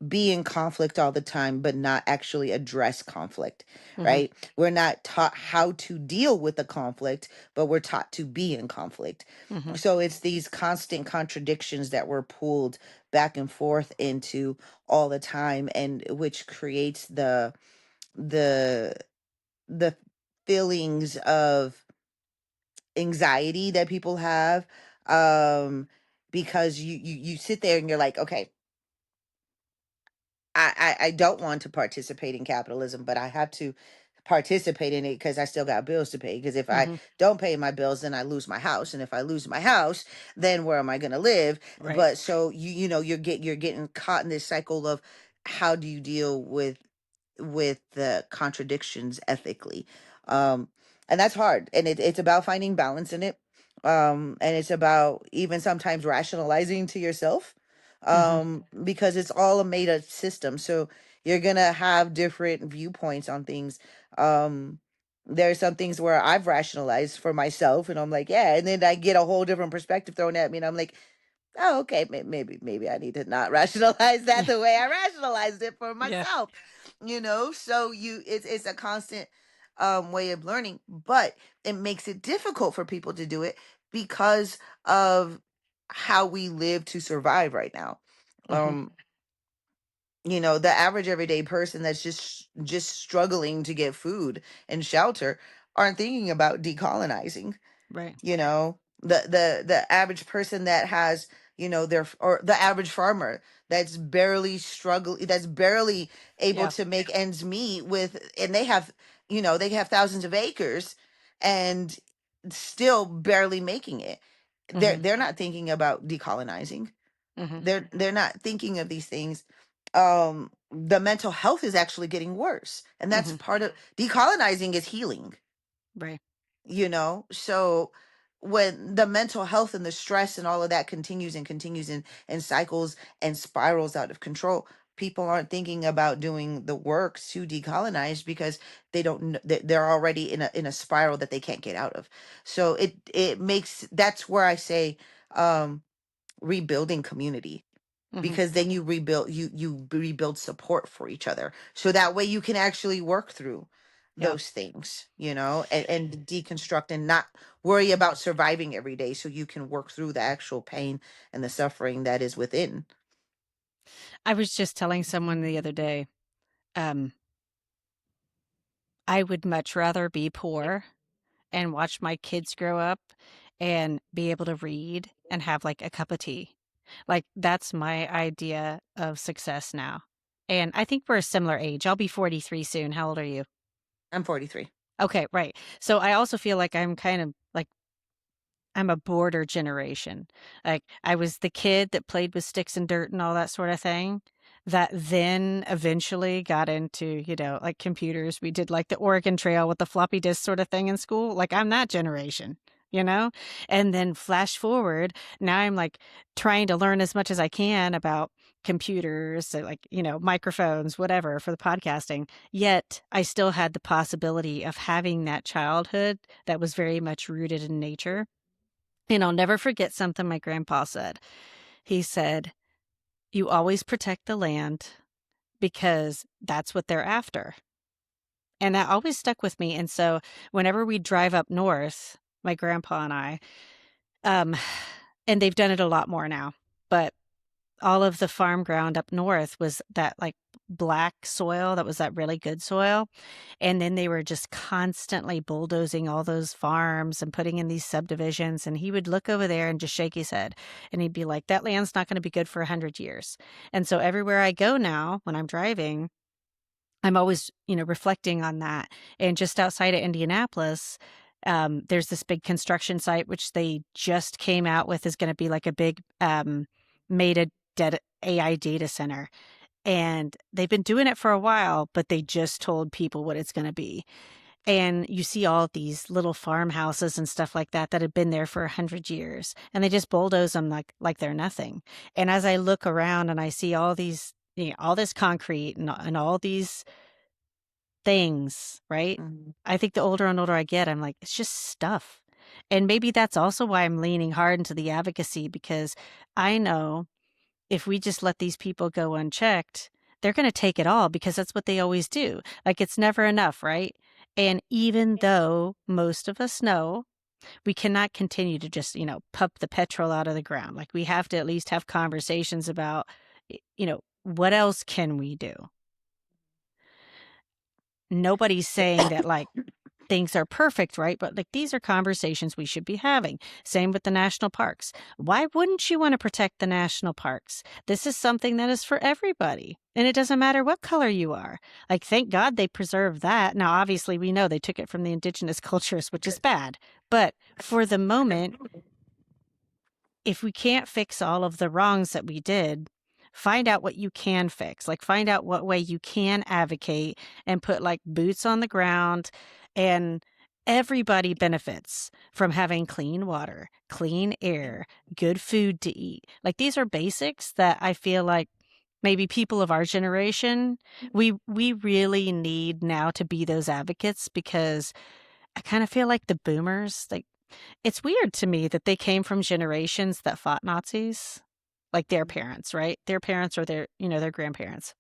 be in conflict all the time, but not actually address conflict, Hmm. right? We're not taught how to deal with the conflict, but we're taught to be in conflict. Hmm. So it's these constant contradictions that we're pulled back and forth into all the time, and which creates the the feelings of anxiety that people have, because you sit there and you're like, okay, I don't want to participate in capitalism, but I have to participate in it because I still got bills to pay. Because if I Hmm. don't pay my bills, then I lose my house, and if I lose my house, then where am I going to live? Right. But so you're getting caught in this cycle of how do you deal with the contradictions ethically, um, and that's hard, and it's about finding balance in it. And it's about even sometimes rationalizing to yourself, Mm-hmm. because it's all a made up system. So you're gonna have different viewpoints on things. um there are some things where I've rationalized for myself and I'm like, yeah, and then I get a whole different perspective thrown at me and I'm like, oh, okay, maybe I need to not rationalize that the way I rationalized it for Yeah. myself. So it's a constant way of learning, but it makes it difficult for people to do it because of how we live to survive right now. Mm-hmm. um the average everyday person that's just struggling to get food and shelter aren't thinking about decolonizing. Right. The average person that has, their, or the average farmer that's barely able Yeah. to make ends meet with, and they have thousands of acres and still barely making it. they're Mm-hmm. they're not thinking about decolonizing. Mm-hmm. They're not thinking of these things. The mental health is actually getting worse, and that's Mm-hmm. part of decolonizing is healing. Right. So when the mental health and the stress and all of that continues and cycles and spirals out of control, people aren't thinking about doing the work to decolonize because they don't they're already in a spiral that they can't get out of. So it makes that's where I say, um rebuilding community, Mm-hmm. because then you rebuild support for each other, so that way you can actually work through Yeah. those things, and deconstruct and not worry about surviving every day, so you can work through the actual pain and the suffering that is within. I was just telling someone the other day, um, I would much rather be poor and watch my kids grow up and be able to read and have like a cup of tea. Like that's my idea of success now. And I think we're a similar age. I'll be 43 soon. How old are you? I'm 43. Okay, right. So I also feel like I'm kind of like I'm a border generation. Like I was the kid that played with sticks and dirt and all that sort of thing that then eventually got into, like computers. We did like the Oregon Trail with the floppy disk sort of thing in school. Like I'm that generation, you know? And then flash forward, now I'm like trying to learn as much as I can about computers, so like, microphones, whatever for the podcasting. Yet I still had the possibility of having that childhood that was very much rooted in nature. And I'll never forget something my grandpa said. He said, "You always protect the land because that's what they're after." And that always stuck with me. And so whenever we drive up north, my grandpa and I, um, and they've done it a lot more now, but all of the farm ground up north was that like black soil that was that really good soil. And then they were just constantly bulldozing all those farms and putting in these subdivisions. And he would look over there and just shake his head. And he'd be like, that land's not going to be good for 100 years. And so everywhere I go now, when I'm driving, I'm always, reflecting on that. And just outside of Indianapolis, there's this big construction site, which they just came out with is going to be like a big made a AI data center. And they've been doing it for a while, but they just told people what it's going to be. And you see all these little farmhouses and stuff like that that have been there for 100 years, and they just bulldoze them like they're nothing. And as I look around and I see all these, all this concrete and all these things, right? Mhm. I think the older and older I get, I'm like, it's just stuff. And maybe that's also why I'm leaning hard into the advocacy, because I know if we just let these people go unchecked, they're going to take it all because that's what they always do. Like it's never enough, right? And even though most of us know we cannot continue to just, pump the petrol out of the ground, like we have to at least have conversations about, what else can we do? Nobody's saying that like things are perfect, right? But like these are conversations we should be having. Same with the national parks. Why wouldn't you want to protect the national parks? This is something that is for everybody. And it doesn't matter what color you are. Like, thank God they preserved that. Now, obviously, we know they took it from the indigenous cultures, which is bad. But for the moment, if we can't fix all of the wrongs that we did, find out what you can fix. Like, find out what way you can advocate and put like boots on the ground and everybody benefits from having clean water, clean air, good food to eat. Like these are basics that I feel like maybe people of our generation, we really need now to be those advocates, because I kind of feel like the boomers, like it's weird to me that they came from generations that fought Nazis, like their parents, right? Their parents or their grandparents.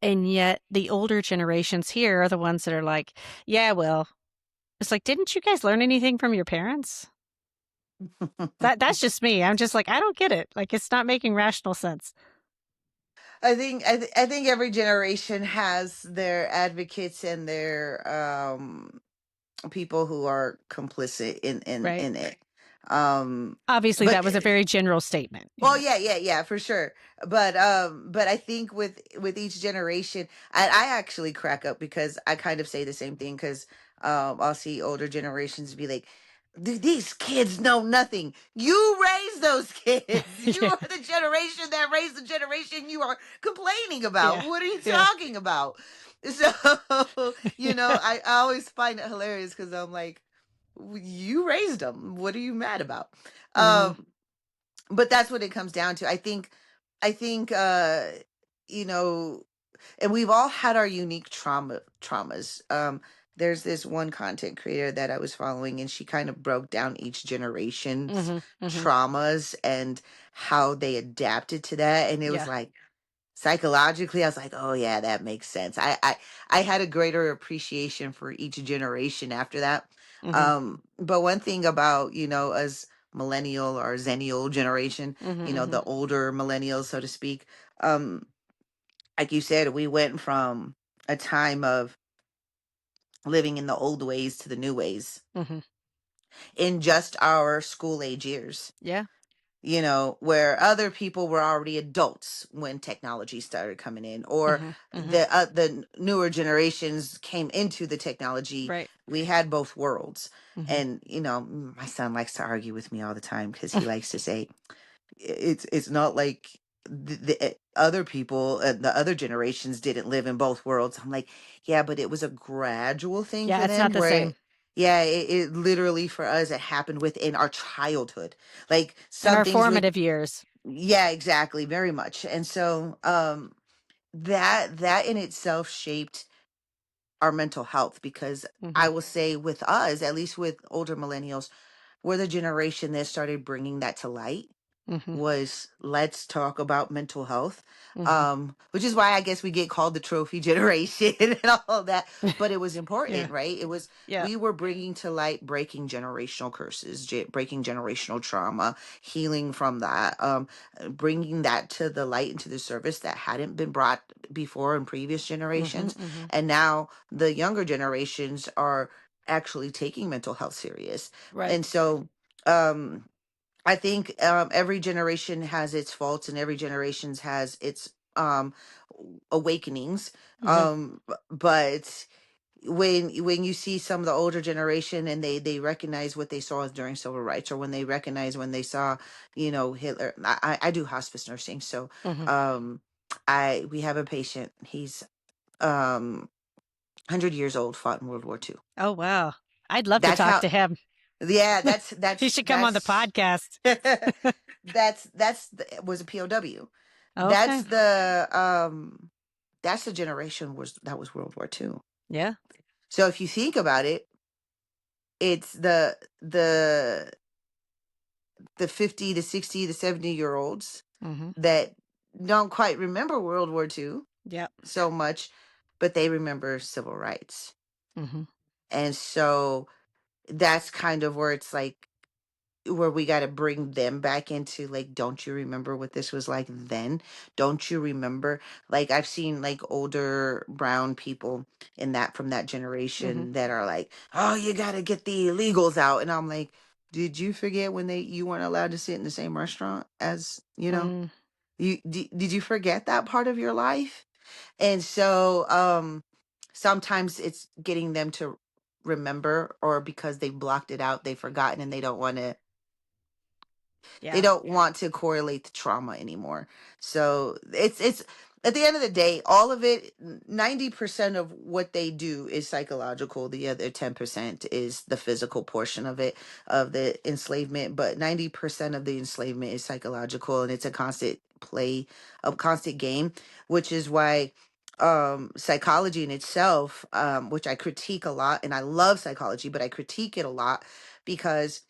And yet the older generations here are the ones that are like, yeah, well, it's like, didn't you guys learn anything from your parents? That's just me. I'm just like, I don't get it. Like it's not making rational sense. I think every generation has their advocates and their people who are complicit Right. in it. Um, Obviously but that was a very general statement, well, yeah, for sure. But I think with each generation, I actually crack up because I kind of say the same thing because I'll see older generations be like, These kids know nothing. You raised those kids. You Yeah. are the generation that raised the generation you are complaining about. Yeah. What are you Yeah. talking about?" So, Yeah. I always find it hilarious because I'm like, "You raised them. What are you mad about?" Mhm. Um, but that's what it comes down to. I think you know and we've all had our unique traumas. There's this one content creator that I was following, and she kind of broke down each generation's Mhm. Mhm. traumas and how they adapted to that, and it was Yeah. like psychologically I was like, oh yeah, that makes sense. I had a greater appreciation for each generation after that. Mhm. But one thing about, as millennial or zennial generation, Mhm. the Mhm. older millennials, so to speak, um like you said, we went from a time of living in the old ways to the new ways Mhm. in just our school age years, Yeah. where other people were already adults when technology started coming in, or Mhm. Mhm. the newer generations came into the technology. Right. We had both worlds. Mhm. And my son likes to argue with me all the time because he likes to say it's not like the other people, the other generations didn't live in both worlds. I'm like, yeah, but it was a gradual thing Yeah, for it's not them the where same. yeah, it literally for us it happened within our childhood, like In some our things with formative years. yeah, exactly, very much. And so that in itself shaped our mental health, because I Mhm. will say with us, at least with older millennials, we're the generation that started bringing that to light, Mhm. was let's talk about mental health, Mhm. which is why I guess we get called the trophy generation and all that. But it was Yeah. important, right? It was, Yeah. we were bringing to light breaking generational curses, breaking generational trauma, healing from that, bringing that to the light and to the service that hadn't been brought before in previous Mhm. generations. Mhm. And now the younger generations are actually taking mental health serious. Right. And so um I think every generation has its faults, and every generation's has its awakenings. Mhm. But when you see some of the older generation and they recognize what they saw during civil rights, or when they recognize when they saw, Hitler. I do hospice nursing, so Mhm. um, I we have a patient. He's 100 years old, fought in World War II. Oh, wow. I'd love to That's talk how. to him. Yeah, He should come on the podcast. was a POW. Okay. That's the generation that was World War II. Yeah. So if you think about it, it's the 50 to 60 to 70-year olds Mhm. that don't quite remember World War II Yep. so much, but they remember civil rights. Mhm. And so that's kind of where it's like, where we got to bring them back into, like, don't you remember what this was like then? Don't you remember? Like, I've seen like older brown people in that, from that Mhm. generation, that are like, oh, you got to get the illegals out. And I'm like, did you forget when you weren't allowed to sit in the same restaurant as, Mm. did you forget that part of your life? And so sometimes it's getting them to remember, or because they blocked it out, they've forgotten, and they Yeah. don't want to correlate the trauma anymore. So it's at the end of the day, all of it, 90% of what they do is psychological. The other 10% is the physical portion of it, of the enslavement. But 90% of the enslavement is psychological, and it's a constant play, a constant game, which is why psychology in itself, which I critique a lot, and I love psychology, but I critique it a lot because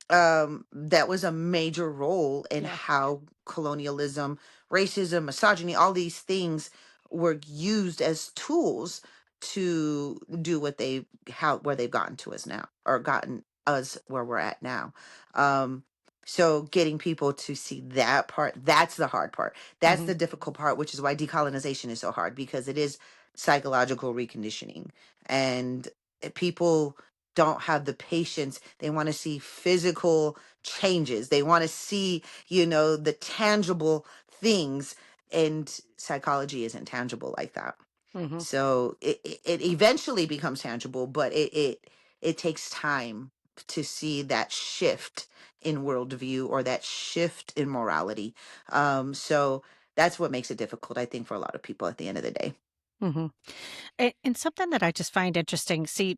that was a major role in Yeah. how colonialism, racism, misogyny, all these things were used as tools to do what they how where they've gotten to us now, or gotten us where we're at now. um so getting people to see that part, that's the hard part, that's Mm-hmm. the difficult part, which is why decolonization is so hard, because it is psychological reconditioning. And people don't have the patience. They want to see physical changes. They want to see, the tangible things. And psychology isn't tangible like that. Mm-hmm. So it eventually becomes tangible, but it takes time to see that shift in worldview, or that shift in morality. So that's what makes it difficult, I think, for a lot of people at the end of the day. Mm-hmm. And something that I just find interesting. See,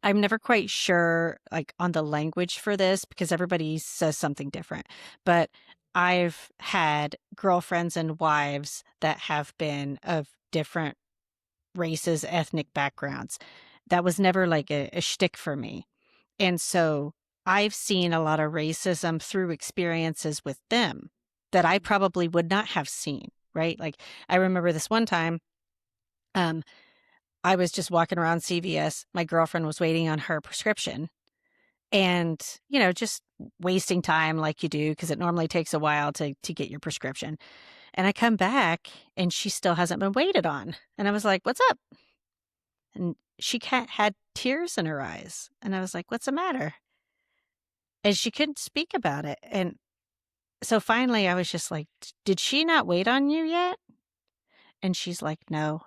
I'm never quite sure, like, on the language for this because everybody says something different. But I've had girlfriends and wives that have been of different races, ethnic backgrounds. That was never like a shtick for me. And so I've seen a lot of racism through experiences with them that I probably would not have seen, right? Like, I remember this one time, um, I was just walking around CVS. My girlfriend was waiting on her prescription and, just wasting time like you do because it normally takes a while to get your prescription. And I come back and she still hasn't been waited on. And I was like, "What's up?" And she had tears in her eyes. And I was like, "What's the matter?" And she couldn't speak about it. And so finally I was just like, "Did she not wait on you yet?" And she's like, "No."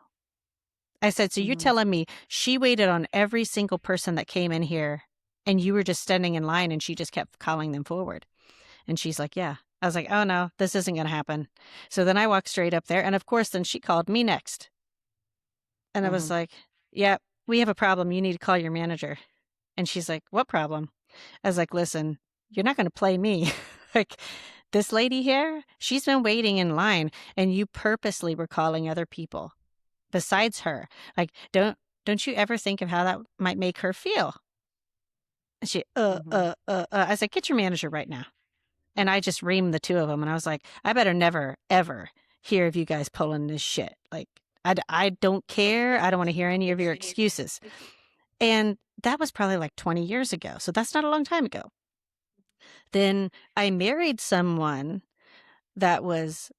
I said, "So you're Hmm. telling me she waited on every single person that came in here and you were just standing in line and she just kept calling them forward?" And she's like, "Yeah." I was like, "Oh no, this isn't going to happen." So then I walked straight up there. And of course, then she called me next. And I was Hmm. like, "Yeah, we have a problem. You need to call your manager." And she's like, "What problem?" I was like, "Listen, you're not going to play me." Like, this lady here, she's been waiting in line and you purposely were calling other people besides her. Like, don't you ever think of how that might make her feel? And she, Hmm. I was like, "Get your manager right now." And I just reamed the two of them. And I was like, "I better never, ever hear of you guys pulling this shit. Like, I don't care. I don't want to hear any of your excuses." And that was probably like 20 years ago. So that's not a long time ago. Then I married someone that was,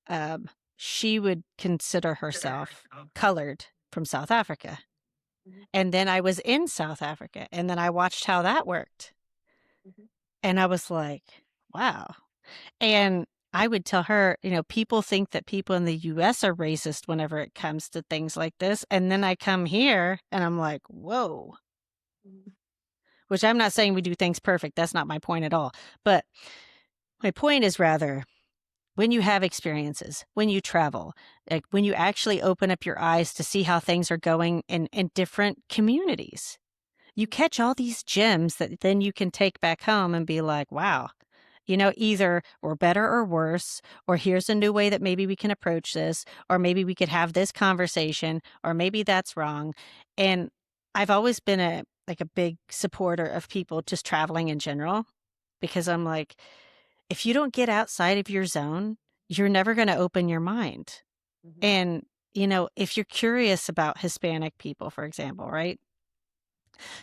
she would consider herself colored from South Africa. And then I was in South Africa and then I watched how that worked. And I was like, wow. And I would tell her, people think that people in the US are racist whenever it comes to things like this. And then I come here and I'm like, whoa, which I'm not saying we do things perfect. That's not my point at all. But my point is rather, when you have experiences, when you travel, like when you actually open up your eyes to see how things are going in different communities, you catch all these gems that then you can take back home and be like, wow, either we're better or worse, or here's a new way that maybe we can approach this, or maybe we could have this conversation, or maybe that's wrong. And I've always been a big supporter of people just traveling in general, because I'm like, if you don't get outside of your zone, you're never going to open your mind. Hmm. And, if you're curious about Hispanic people, for example, right?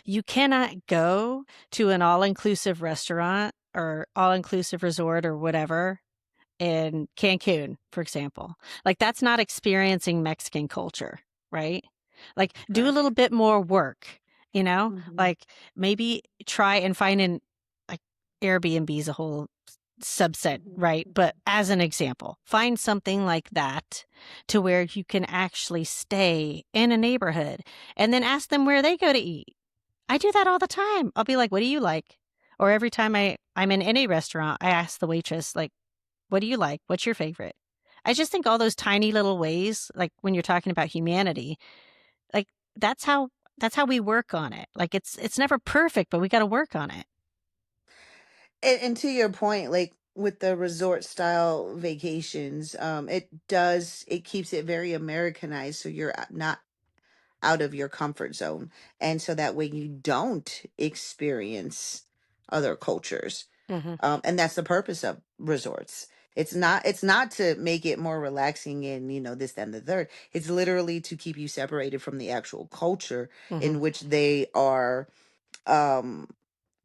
You cannot go to an all-inclusive restaurant or all-inclusive resort or whatever in Cancun, for example. Like, that's not experiencing Mexican culture, right? Like, do a Right. little bit more work, Hmm. like maybe try and find like, Airbnb is a whole subset, right? But as an example, find something like that to where you can actually stay in a neighborhood and then ask them where they go to eat. I do that all the time. I'll be like, "What do you like?" Or every time I'm in any restaurant, I ask the waitress, like, "What do you like? What's your favorite?" I just think all those tiny little ways, like when you're talking about humanity, like that's how that's how we work on it. Like it's never perfect, but we got to work on it. And to your point, like with the resort style vacations, it keeps it very Americanized, so you're not out of your comfort zone, and so that way you don't experience other cultures. Mhm. And that's the purpose of resorts. It's not to make it more relaxing and this, that, and the third. It's literally to keep you separated from the actual culture Mhm. in which they are um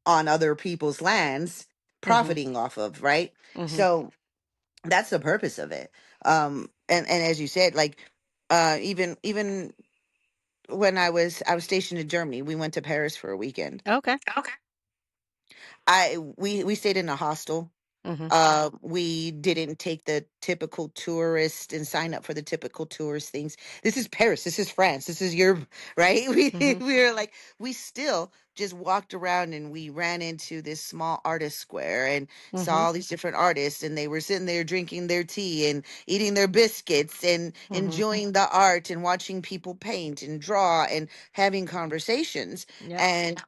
on other people's lands Mhm. profiting off of, right? Mhm. So that's the purpose of it. And as you said, like even when I was stationed in Germany, we went to Paris for a weekend. Okay. Okay. We stayed in a hostel. Mhm. We didn't take the typical tourist and sign up for the typical tourist things. This is Paris. This is France. This is Europe, right? We Mhm. we were like, we still just walked around and we ran into this small artist square and saw Mhm. all these different artists, and they were sitting there drinking their tea and eating their biscuits and Mhm. enjoying the art and watching people paint and draw and having conversations. Yep. And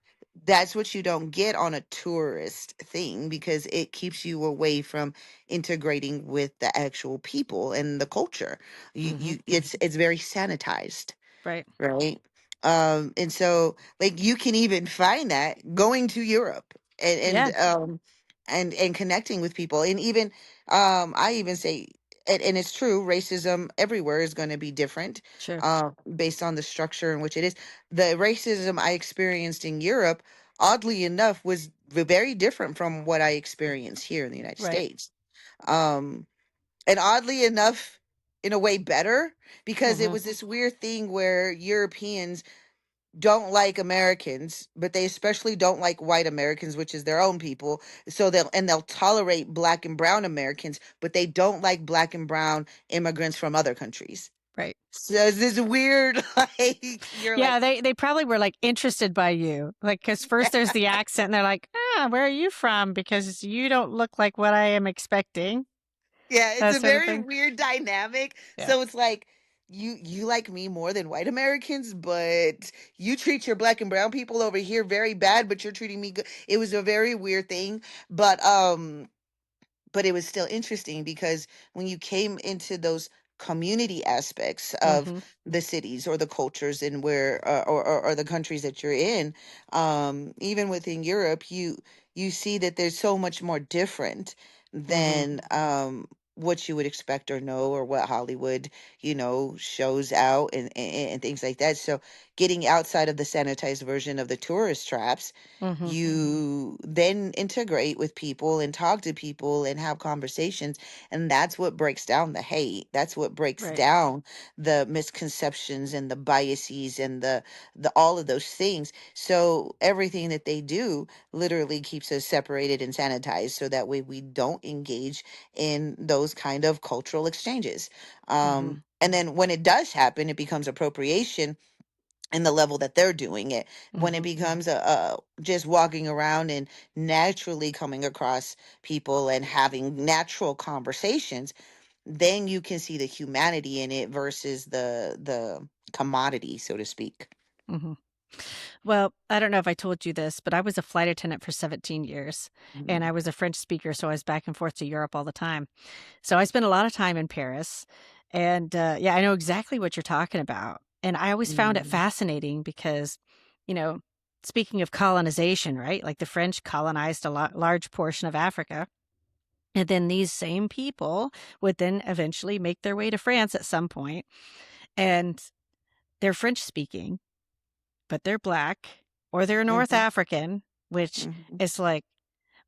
that's what you don't get on a tourist thing, because it keeps you away from integrating with the actual people and the culture. you Mhm. you it's very sanitized, Right. right? And so, like, you can even find that going to Europe and Yeah. and connecting with people. And even I even say, and it's true, racism everywhere is going to be different, Sure. based on the structure in which it is. The racism I experienced in Europe, oddly enough, was very different from what I experienced here in the United Right. States. um and oddly enough, in a way better, because it Mhm. was this weird thing where Europeans don't like Americans, but they especially don't like white Americans, which is their own people. So they'll tolerate black and brown Americans, but they don't like black and brown immigrants from other countries. Right. So it's this weird, like, you're Yeah, like, they probably were like interested by you. Like cuz first there's the accent and they're like, "Ah, where are you from? Because you don't look like what I am expecting." yeah, it's That a sort of very thing. weird dynamic. Yeah. So it's like, you like me more than white Americans, but you treat your black and brown people over here very bad, but you're treating me good. It was a very weird thing, but it was still interesting, because when you came into those community aspects of Mhm. the cities or the cultures and where, or the countries that you're in, even within Europe, you see that there's so much more different Mhm. than what you would expect or know, or what Hollywood shows out, and things like that. So getting outside of the sanitized version of the tourist traps, Mhm. you then integrate with people and talk to people and have conversations, and that's what breaks down the hate. That's what breaks Right. down the misconceptions and the biases and the all of those things. So everything that they do literally keeps us separated and sanitized, so that way we don't engage in those kind of cultural exchanges. Mhm. And then when it does happen, it becomes appropriation in the level that they're doing it. When it Mhm. becomes a just walking around and naturally coming across people and having natural conversations, then you can see the humanity in it versus the commodity, so to speak. Mhm. Well, I don't know if I told you this, but I was a flight attendant for 17 years and I Mhm. was a French speaker, so I was back and forth to Europe all the time. So I spent a lot of time in Paris. And yeah, I know exactly what you're talking about. And I always found it Mhm. fascinating because, you know, speaking of colonization, right? Like the French colonized a large portion of Africa. And then these same people would then eventually make their way to France at some point, and they're French speaking, but they're black or they're North Mhm. African, which Mhm. is like,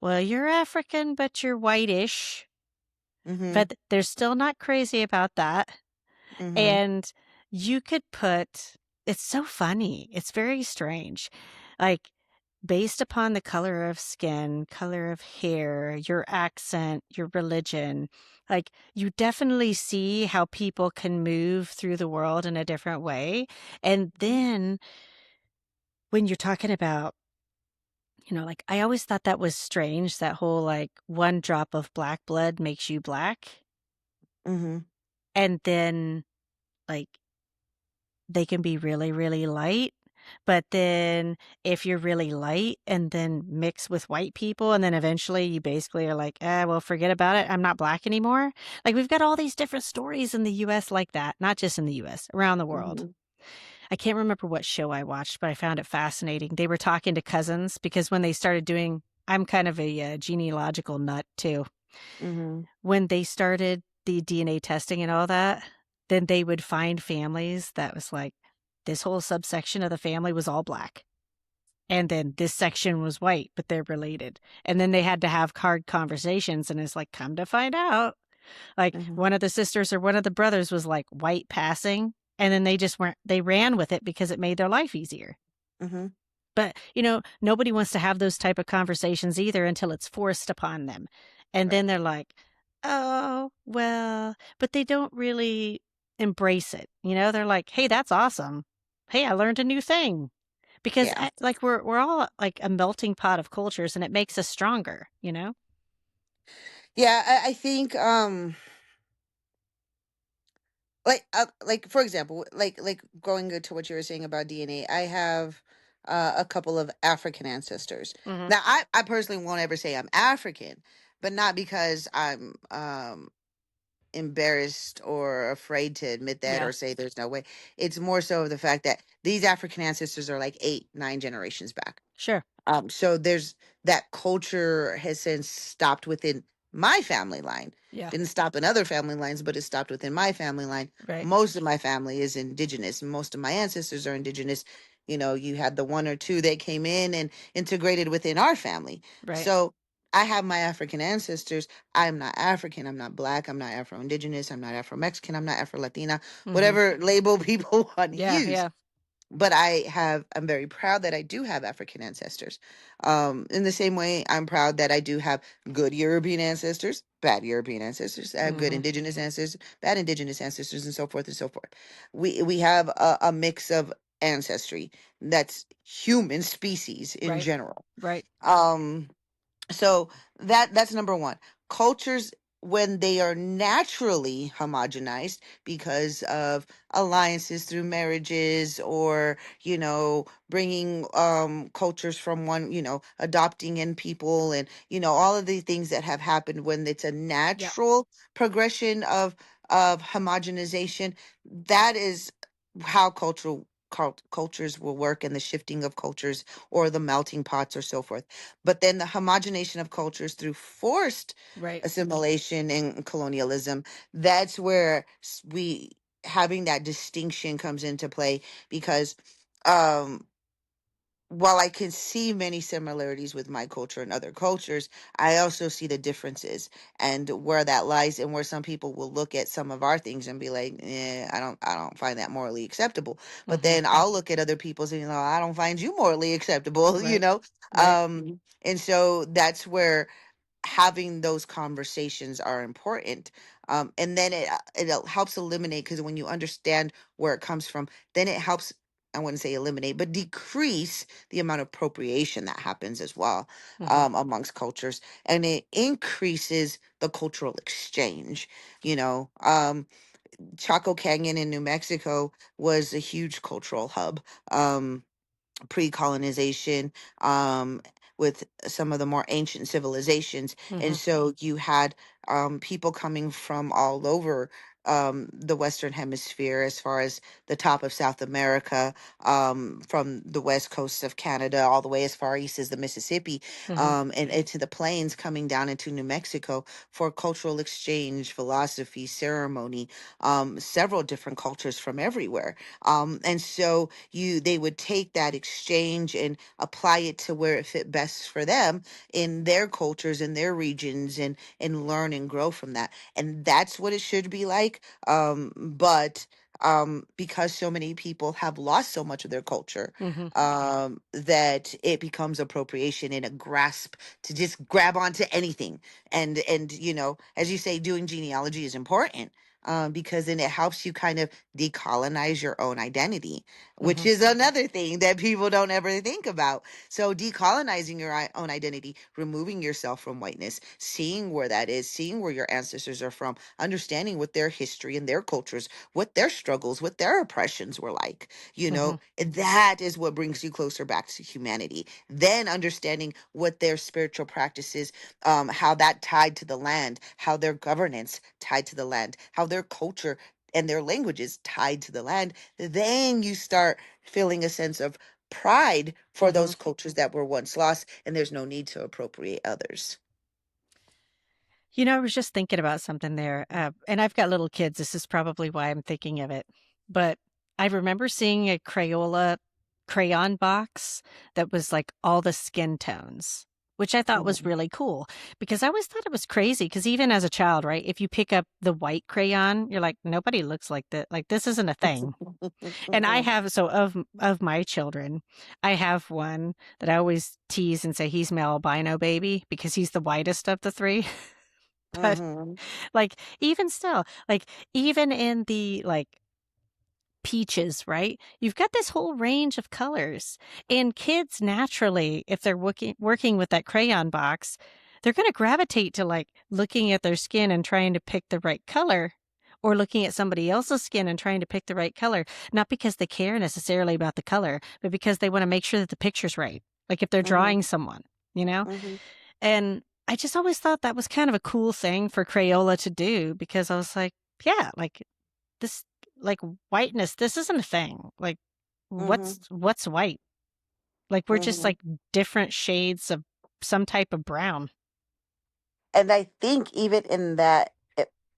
well, you're African, but you're whitish, Mhm. but they're still not crazy about that. Mhm. And you could put, it's so funny. It's very strange. Like, based upon the color of skin, color of hair, your accent, your religion, like, you definitely see how people can move through the world in a different way. And then when you're talking about, like, I always thought that was strange, that whole like one drop of black blood makes you black. Mhm. And then, like, they can be really, really light. But then if you're really light and then mix with white people, and then eventually you basically are like, well, forget about it. I'm not black anymore. Like, we've got all these different stories in the US like that, not just in the US, around the world. Mhm. I can't remember what show I watched, but I found it fascinating. They were talking to cousins because when they started doing, I'm kind of a genealogical nut too. Mhm. When they started the DNA testing and all that, then they would find families that was like, this whole subsection of the family was all black. And then this section was white, but they're related. And then they had to have hard conversations. And it's like, come to find out, like Mhm. one of the sisters or one of the brothers was like white passing. And then they just weren't, they ran with it because it made their life easier. Mhm. But, nobody wants to have those type of conversations either until it's forced upon them. And Right. then they're like, "Oh, well," but they don't really embrace it. They're like, "Hey, that's awesome. Hey, I learned a new thing." Because Yeah. like we're all like a melting pot of cultures and it makes us stronger. Yeah, I think like for example, like going to what you were saying about DNA, I have a couple of African ancestors. Mhm. Now, I personally won't ever say I'm African, but not because I'm embarrassed or afraid to admit that Yeah. or say there's no way. It's more so of the fact that these African ancestors are like 8, 9 generations back. Sure. So there's that culture has since stopped within my family line. Yeah. Didn't stop in other family lines, but it stopped within my family line. Right. Most of my family is indigenous. Most of my ancestors are indigenous. You had the one or two that came in and integrated within our family. Right. So I have my African ancestors. I'm not African. I'm not black. I'm not Afro indigenous. I'm not Afro Mexican. I'm not Afro Latina. Mhm. Whatever label people want to Yeah, use, yeah. but I'm very proud that I do have African ancestors. In the same way, I'm proud that I do have good European ancestors, bad European ancestors. I have good Mhm. indigenous ancestors, bad indigenous ancestors, and so forth and so forth. We have a mix of ancestry that's human species in Right. general. Right. Um, so that's number one. Cultures, when they are naturally homogenized because of alliances through marriages, or bringing cultures from one, adopting in people, and all of the things that have happened when it's a Yep. natural progression of homogenization, that is how cultures will work, and the shifting of cultures, or the melting pots, or so forth. But then the homogenization of cultures through forced Right. assimilation and colonialism, that's where we having that distinction comes into play, because um while I can see many similarities with my culture and other cultures, I also see the differences, and where that lies, and where some people will look at some of our things and be like, I don't find that morally acceptable. But Mhm. then I'll look at other people's and I don't find you morally acceptable, Right. Right. and so that's where having those conversations are important. And then it helps eliminate, because when you understand where it comes from, then it helps, I wouldn't say eliminate, but decrease the amount of appropriation that happens as well, Mhm. amongst cultures, and it increases the cultural exchange. Chaco Canyon in New Mexico was a huge cultural hub. Pre-colonization, with some of the more ancient civilizations, and Mhm. so you had people coming from all over the Western Hemisphere, as far as the top of South America, from the west coast of Canada all the way as far east as the Mississippi, Mhm. and into the plains, coming down into New Mexico for cultural exchange, philosophy, ceremony, several different cultures from everywhere. And so they would take that exchange and apply it to where it fit best for them in their cultures, in their regions, and learn and grow from that. And that's what it should be like. But because so many people have lost so much of their culture, Mhm. that it becomes appropriation and a grasp to just grab onto anything. And as you say, doing genealogy is important, because then it helps you kind of decolonize your own identity, which Mm-hmm. is another thing that people don't ever think about. So, decolonizing your own identity, removing yourself from whiteness, seeing where that is, seeing where your ancestors are from, understanding what their history and their cultures, what their struggles, what their oppressions were like, Mm-hmm. that is what brings you closer back to humanity. Then understanding what their spiritual practices, how that tied to the land, how their governance tied to the land, how their culture and their languages tied to the land. Then you start feeling a sense of pride for Mm-hmm. those cultures that were once lost, and there's no need to appropriate others. I was just thinking about something there. And I've got little kids. This is probably why I'm thinking of it. But I remember seeing a Crayola crayon box that was like all the skin tones, which I thought was Mhm. really cool because I always thought it was crazy. Because even as a child, right, if you pick up the white crayon, you're like, nobody looks like that. Like, this isn't a thing. And I have, so of my children, I have one that I always tease and say he's my albino baby because he's the whitest of the three. But Mhm. like, even still, like, even in the like peaches, right? You've got this whole range of colors. And kids naturally, if they're working with that crayon box, they're going to gravitate to like looking at their skin and trying to pick the right color, or looking at somebody else's skin and trying to pick the right color, not because they care necessarily about the color, but because they want to make sure that the picture's right. Like if they're Mhm. drawing someone, you know? Mhm. And I just always thought that was kind of a cool thing for Crayola to do because I was like, yeah, like this, like whiteness, this isn't a thing. Like, Mhm. what's white? Like we're just Mhm. like different shades of some type of brown. And I think even in that,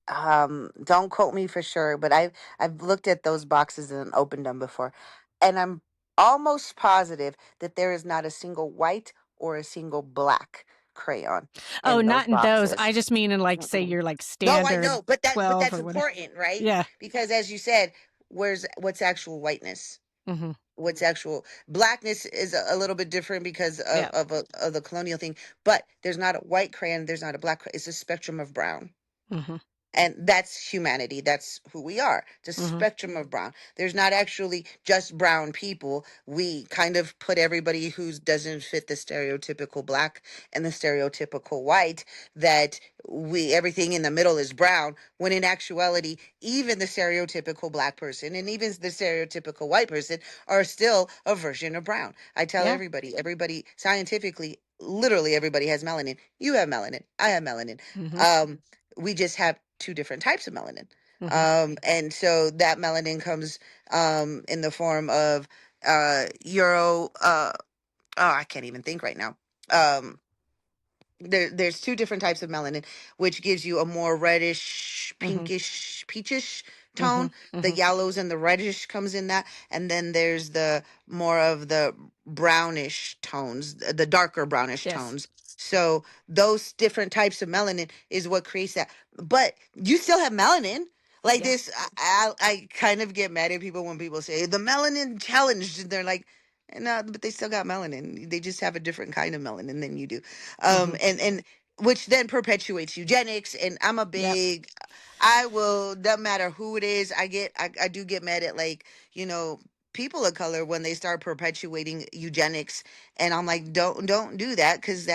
don't quote me for sure, but I've looked at those boxes and opened them before, and I'm almost positive that there is not a single white or a single black crayon Oh, in those not in those. boxes. I just mean in like, say Mm-mm. you're like No, I standard know, but 12 that's or whatever. important, right? Yeah. Because as you said, what's actual whiteness? Hmm. What's actual blackness is a little bit different because Yeah. of the colonial thing, but there's not a white crayon, there's not a black crayon, it's a spectrum of brown, Hmm. and that's humanity, that's who we are, the Hmm. spectrum of brown. There's not actually just brown people. We kind of put everybody who doesn't fit the stereotypical black and the stereotypical white, that we everything in the middle is brown, when in actuality even the stereotypical black person and even the stereotypical white person are still a version of brown. I tell Yeah. everybody scientifically, literally everybody has melanin. You have melanin, I have melanin. Hmm. um we just have two different types of melanin. Hmm. And so that melanin comes in the form of euro oh, I can't even think right now. um there's two different types of melanin, which gives you a more reddish, Hmm. pinkish, peachish Hmm. tone. The Hmm. yellows and the reddish comes in that, and then there's the more of the brownish tones, the darker brownish Yes. tones. So those different types of melanin is what creates that. But you still have melanin. Like Yeah. this, I kind of get mad at people when people say the melanin challenged. They're like, no, but they still got melanin. They just have a different kind of melanin than you do. Hmm. And which then perpetuates eugenics. And I'm a Yep. big, I will, doesn't matter who it is, I do get mad at, like, people of color when they start perpetuating eugenics. And I'm like, don't do that, because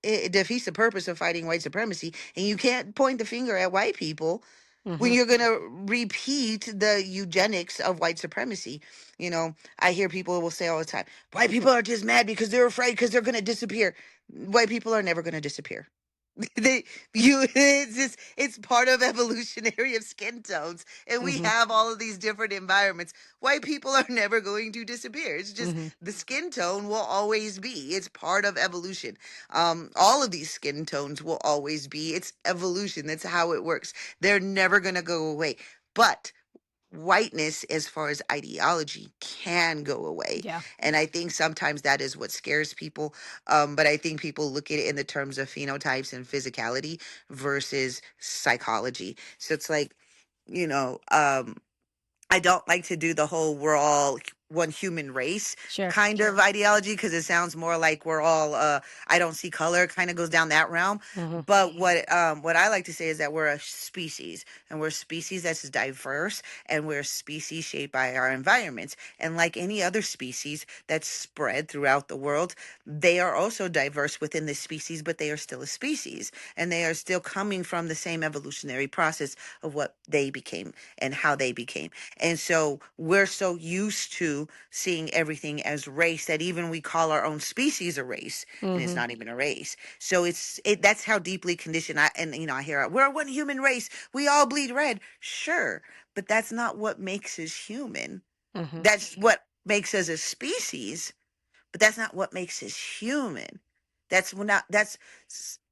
it defeats the purpose of fighting white supremacy. And you can't point the finger at white people when Hmm. you're going to repeat the eugenics of white supremacy. I hear people will say all the time, white people are just mad because they're afraid because they're going to disappear. White people are never going to disappear. It's part of evolutionary of skin tones, and we Hmm. have all of these different environments. White people are never going to disappear. It's just Hmm. the skin tone will always be. It's part of evolution. All of these skin tones will always be. It's evolution. That's how it works. They're never going to go away. But whiteness, as far as ideology, can go away. Yeah. And I think sometimes that is what scares people. But I think people look at it in the terms of phenotypes and physicality versus psychology. So it's like, I don't like to do the whole we're all one human race Sure. kind of ideology, because it sounds more like we're all I don't see color, kind of goes down that realm. Mm-hmm. But what I like to say is that we're a species, and we're a species that's diverse, and we're a species shaped by our environments. And like any other species that's spread throughout the world, they are also diverse within the species, but they are still a species, and they are still coming from the same evolutionary process of what they became and how they became. And so we're so used to seeing everything as race that even we call our own species a race, and it's Mm-hmm. not even a race. So that's how deeply conditioned I hear we're one human race. We all bleed red. Sure, but that's not what makes us human. Mm-hmm. That's what makes us a species, but that's not what makes us human.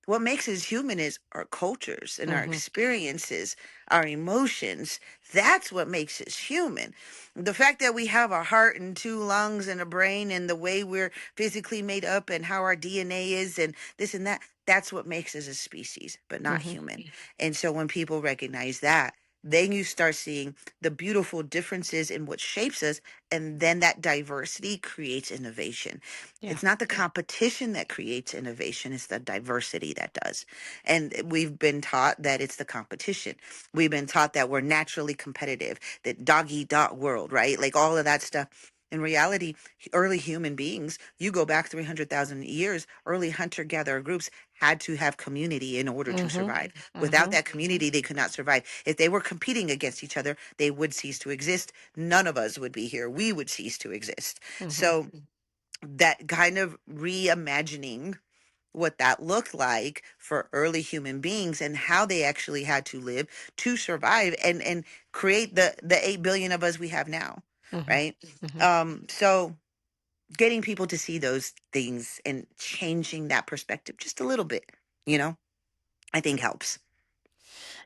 What makes us human is our cultures and our Mm-hmm. experiences, our emotions. That's what makes us human. The fact that we have a heart and two lungs and a brain and the way we're physically made up and how our DNA is and this and that, that's what makes us a species, but not Mm-hmm. human. And so when people recognize that, then you start seeing the beautiful differences in what shapes us, and then that diversity creates innovation. Yeah. It's not the competition that creates innovation, it's the diversity that does. And we've been taught that it's the competition. We've been taught that we're naturally competitive, that dog eat dog world, right? Like all of that stuff. In reality, early human beings, you go back 300,000 years, early hunter gatherer groups had to have community in order to Mm-hmm. survive. Without Mm-hmm. that community, they could not survive. If they were competing against each other, they would cease to exist. None of us would be here. We would cease to exist. Mm-hmm. So that kind of reimagining what that looked like for early human beings and how they actually had to live to survive and create the 8 billion of us we have now, Mm-hmm. right? Mm-hmm. So getting people to see those things and changing that perspective just a little bit, you know, I think helps.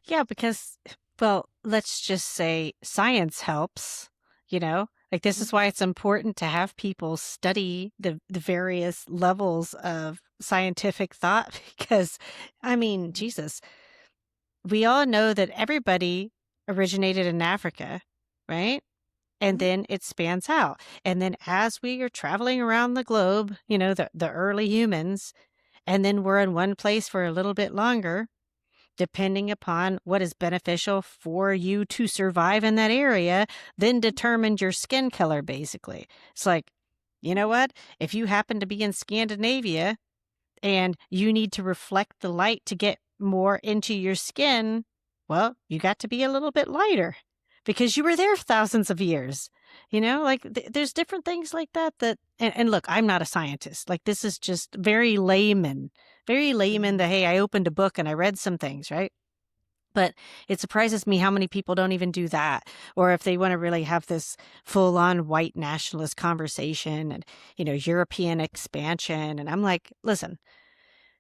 Yeah, because, well, let's just say science helps, you know? Like, this is why it's important to have people study the various levels of scientific thought because, I mean, Jesus, we all know that everybody originated in Africa, right? And Mhm. then it spans out. And then as we are traveling around the globe, the early humans, and then we're in one place for a little bit longer, depending upon what is beneficial for you to survive in that area, then determined your skin color, basically. It's like, you know what? If you happen to be in Scandinavia and you need to reflect the light to get more into your skin, well, you got to be a little bit lighter because you were there thousands of years. Like there's different things like that and look, I'm not a scientist. Like this is just very layman that, hey, I opened a book and I read some things, right? But it surprises me how many people don't even do that. Or if they want to really have this full on white nationalist conversation and, European expansion. And I'm like, listen,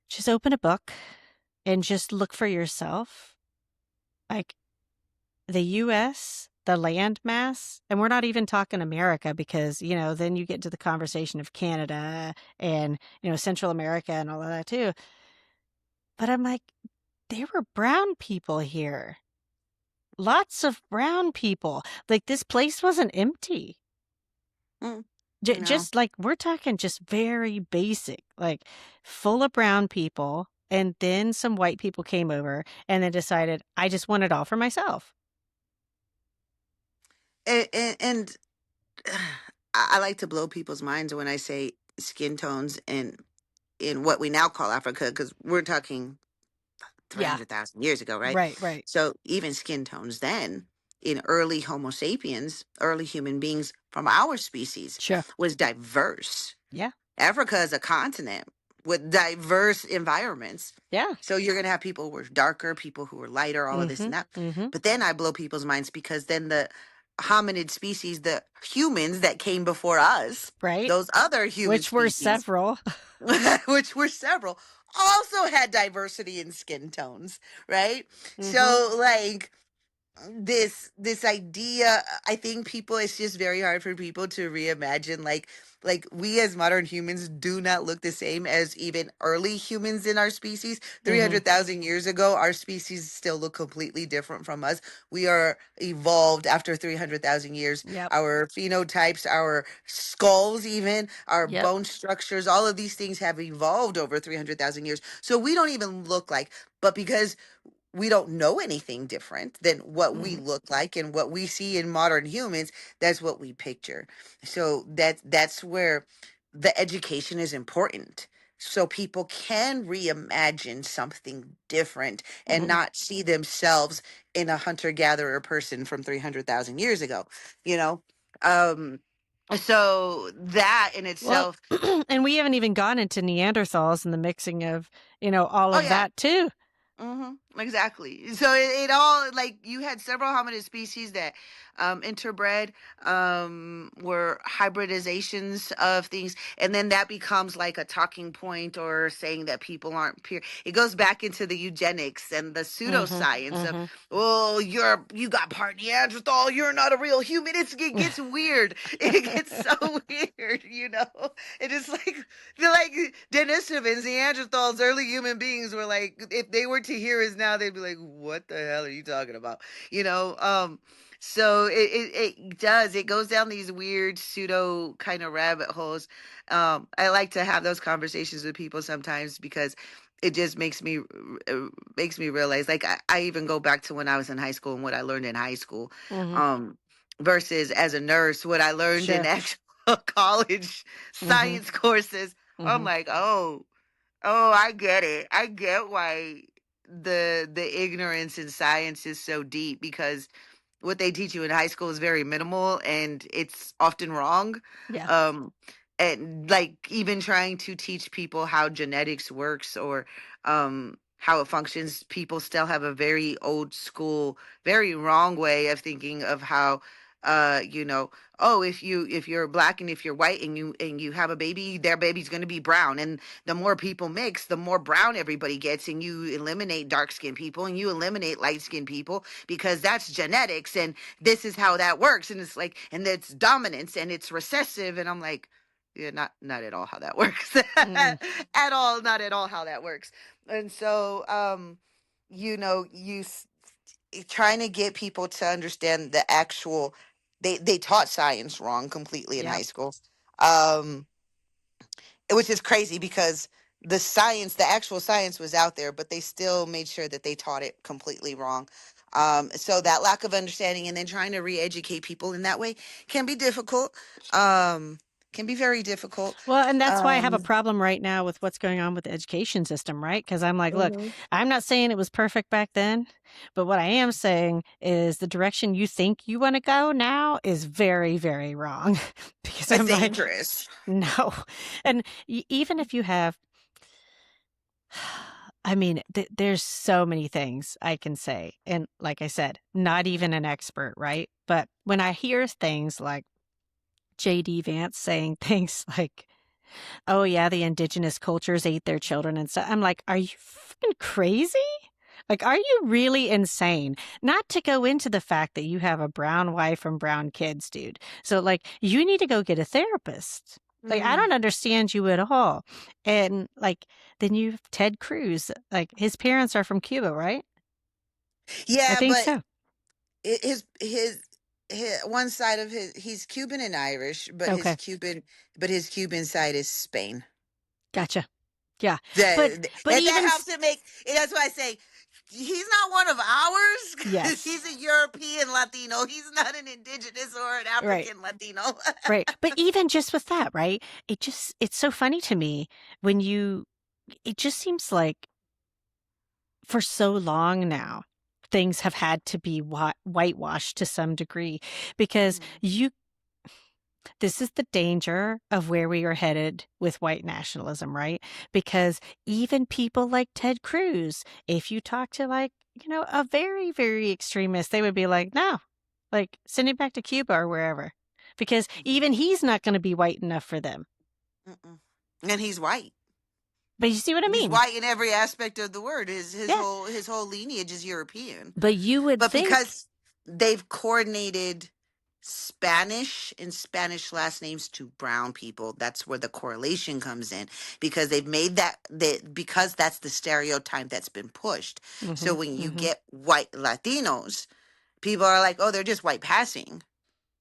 just open a book and just look for yourself. Like the US, the landmass, and we're not even talking America because, then you get into the conversation of Canada and, Central America and all of that too. But I'm like, there were brown people here. Lots of brown people. Like this place wasn't empty. Mm, no. Just like we're talking just very basic, like full of brown people. And then some white people came over and then decided, I just want it all for myself. And I like to blow people's minds when I say skin tones in what we now call Africa, because we're talking Yeah. 300,000 years ago, right? Right, right. So even skin tones then, in early Homo sapiens, early human beings from our species, Sure. was diverse. Yeah. Africa is a continent with diverse environments. Yeah. So you're going to have people who are darker, people who are lighter, all of this Mm-hmm. and that. Mm-hmm. But then I blow people's minds because then the hominid species, the humans that came before us, Right. those other human Which were species, several. which were several, also had diversity in skin tones, right? Mm-hmm. So, like, this idea, I think people, it's just very hard for people to reimagine, like we as modern humans do not look the same as even early humans in our species. Mm-hmm. 300,000 years ago, our species still look completely different from us. We are evolved after 300,000 years. Yep. Our phenotypes, our skulls, even our Yep. bone structures, all of these things have evolved over 300,000 years, so we don't even look like, but because we don't know anything different than what we Mm-hmm. look like and what we see in modern humans, that's what we picture. So that's where the education is important, so people can reimagine something different and Mm-hmm. not see themselves in a hunter gatherer person from 300,000 years ago, you know. um so that in Well, itself. and we haven't even gone into Neanderthals and the mixing of, all Oh of yeah. that too. Exactly. So it all, like, you had several hominid species that interbred, were hybridizations of things, and then that becomes like a talking point or saying that people aren't pure. It goes back into the eugenics and the Mm-hmm. pseudoscience of, Mm-hmm. well, you got part Neanderthal, you're not a real human. It gets weird. It gets so weird, you know. It is like, they're like Denisovans, Neanderthals, early human beings were like, if they were to hear us now, they'd be like, "What the hell are you talking about?" You know. So it does. It goes down these weird pseudo kind of rabbit holes. I like to have those conversations with people sometimes because it just makes me realize. Like I even go back to when I was in high school and what I learned in high school. Mm-hmm. Um, versus as a nurse, what I learned in Sure. actual college Mm-hmm. science courses. I'm Mm-hmm. like, oh, I get it. I get why the ignorance in science is so deep, because what they teach you in high school is very minimal and it's often wrong. Yeah. Um, and like even trying to teach people how genetics works or how it functions, people still have a very old school, very wrong way of thinking of how, you know, oh, if you're black and if you're white and you have a baby, their baby's going to be brown, and the more people mix, the more brown everybody gets, and you eliminate dark skinned people and you eliminate light skinned people because that's genetics and this is how that works. And it's like, and it's dominance and it's recessive. And I'm like, yeah, not at all how that works. Mm-mm. At all, not at all how that works. And so, you know, trying to get people to understand the actual, they taught science wrong completely in high Yep. school. Um, which is crazy because the science, the actual science was out there, but they still made sure that they taught it completely wrong. So that lack of understanding and then trying to re-educate people in that way can be difficult. Um, can be very difficult. Well, and that's why I have a Um, problem right now with what's going on with the education system, right? Because I'm like, look, mhm. I'm not saying it was perfect back then, but what I am saying is the direction you think you want to go now is very, very wrong. Because It's I'm like, dangerous. no. And even if you have, I mean, there's so many things I can say. And like I said, not even an expert, right? But when I hear things like JD Vance saying things like, oh yeah, the indigenous cultures ate their children and stuff. I'm like, are you fucking crazy? Like, are you really insane? Not to go into the fact that you have a brown wife and brown kids, dude. So, like, you need to go get a therapist. Like, I Hmm. don't understand you at all. And, like, then you have Ted Cruz. Like, his parents are from Cuba, right? I Yeah, think but so. his one side of his, he's Cuban and Irish, Okay. but his Cuban side is Spain. Gotcha. Yeah. But, That but that even, helps it make. That's why I say he's not one of ours. 'Cause yes. he's a European Latino. He's not an indigenous or an Right. African Latino. Right. But even just with that, right? It's so funny to me when it just seems like for so long now, things have had to be whitewashed to some degree because Mhm. this is the danger of where we are headed with white nationalism, right? Because even people like Ted Cruz, if you talk to like, a very, very extremist, they would be like, no, like send him back to Cuba or wherever. Because even he's not going to be white enough for them. Mm-mm. And he's white. But you see what I He's mean? white in every aspect of the word. His Yeah. his whole lineage is European. But you would But think, because they've coordinated Spanish and Spanish last names to brown people. That's where the correlation comes in, because they've made because that's the stereotype that's been pushed. So Mhm. when you Mhm. get white Latinos, people are like, "Oh, they're just white passing."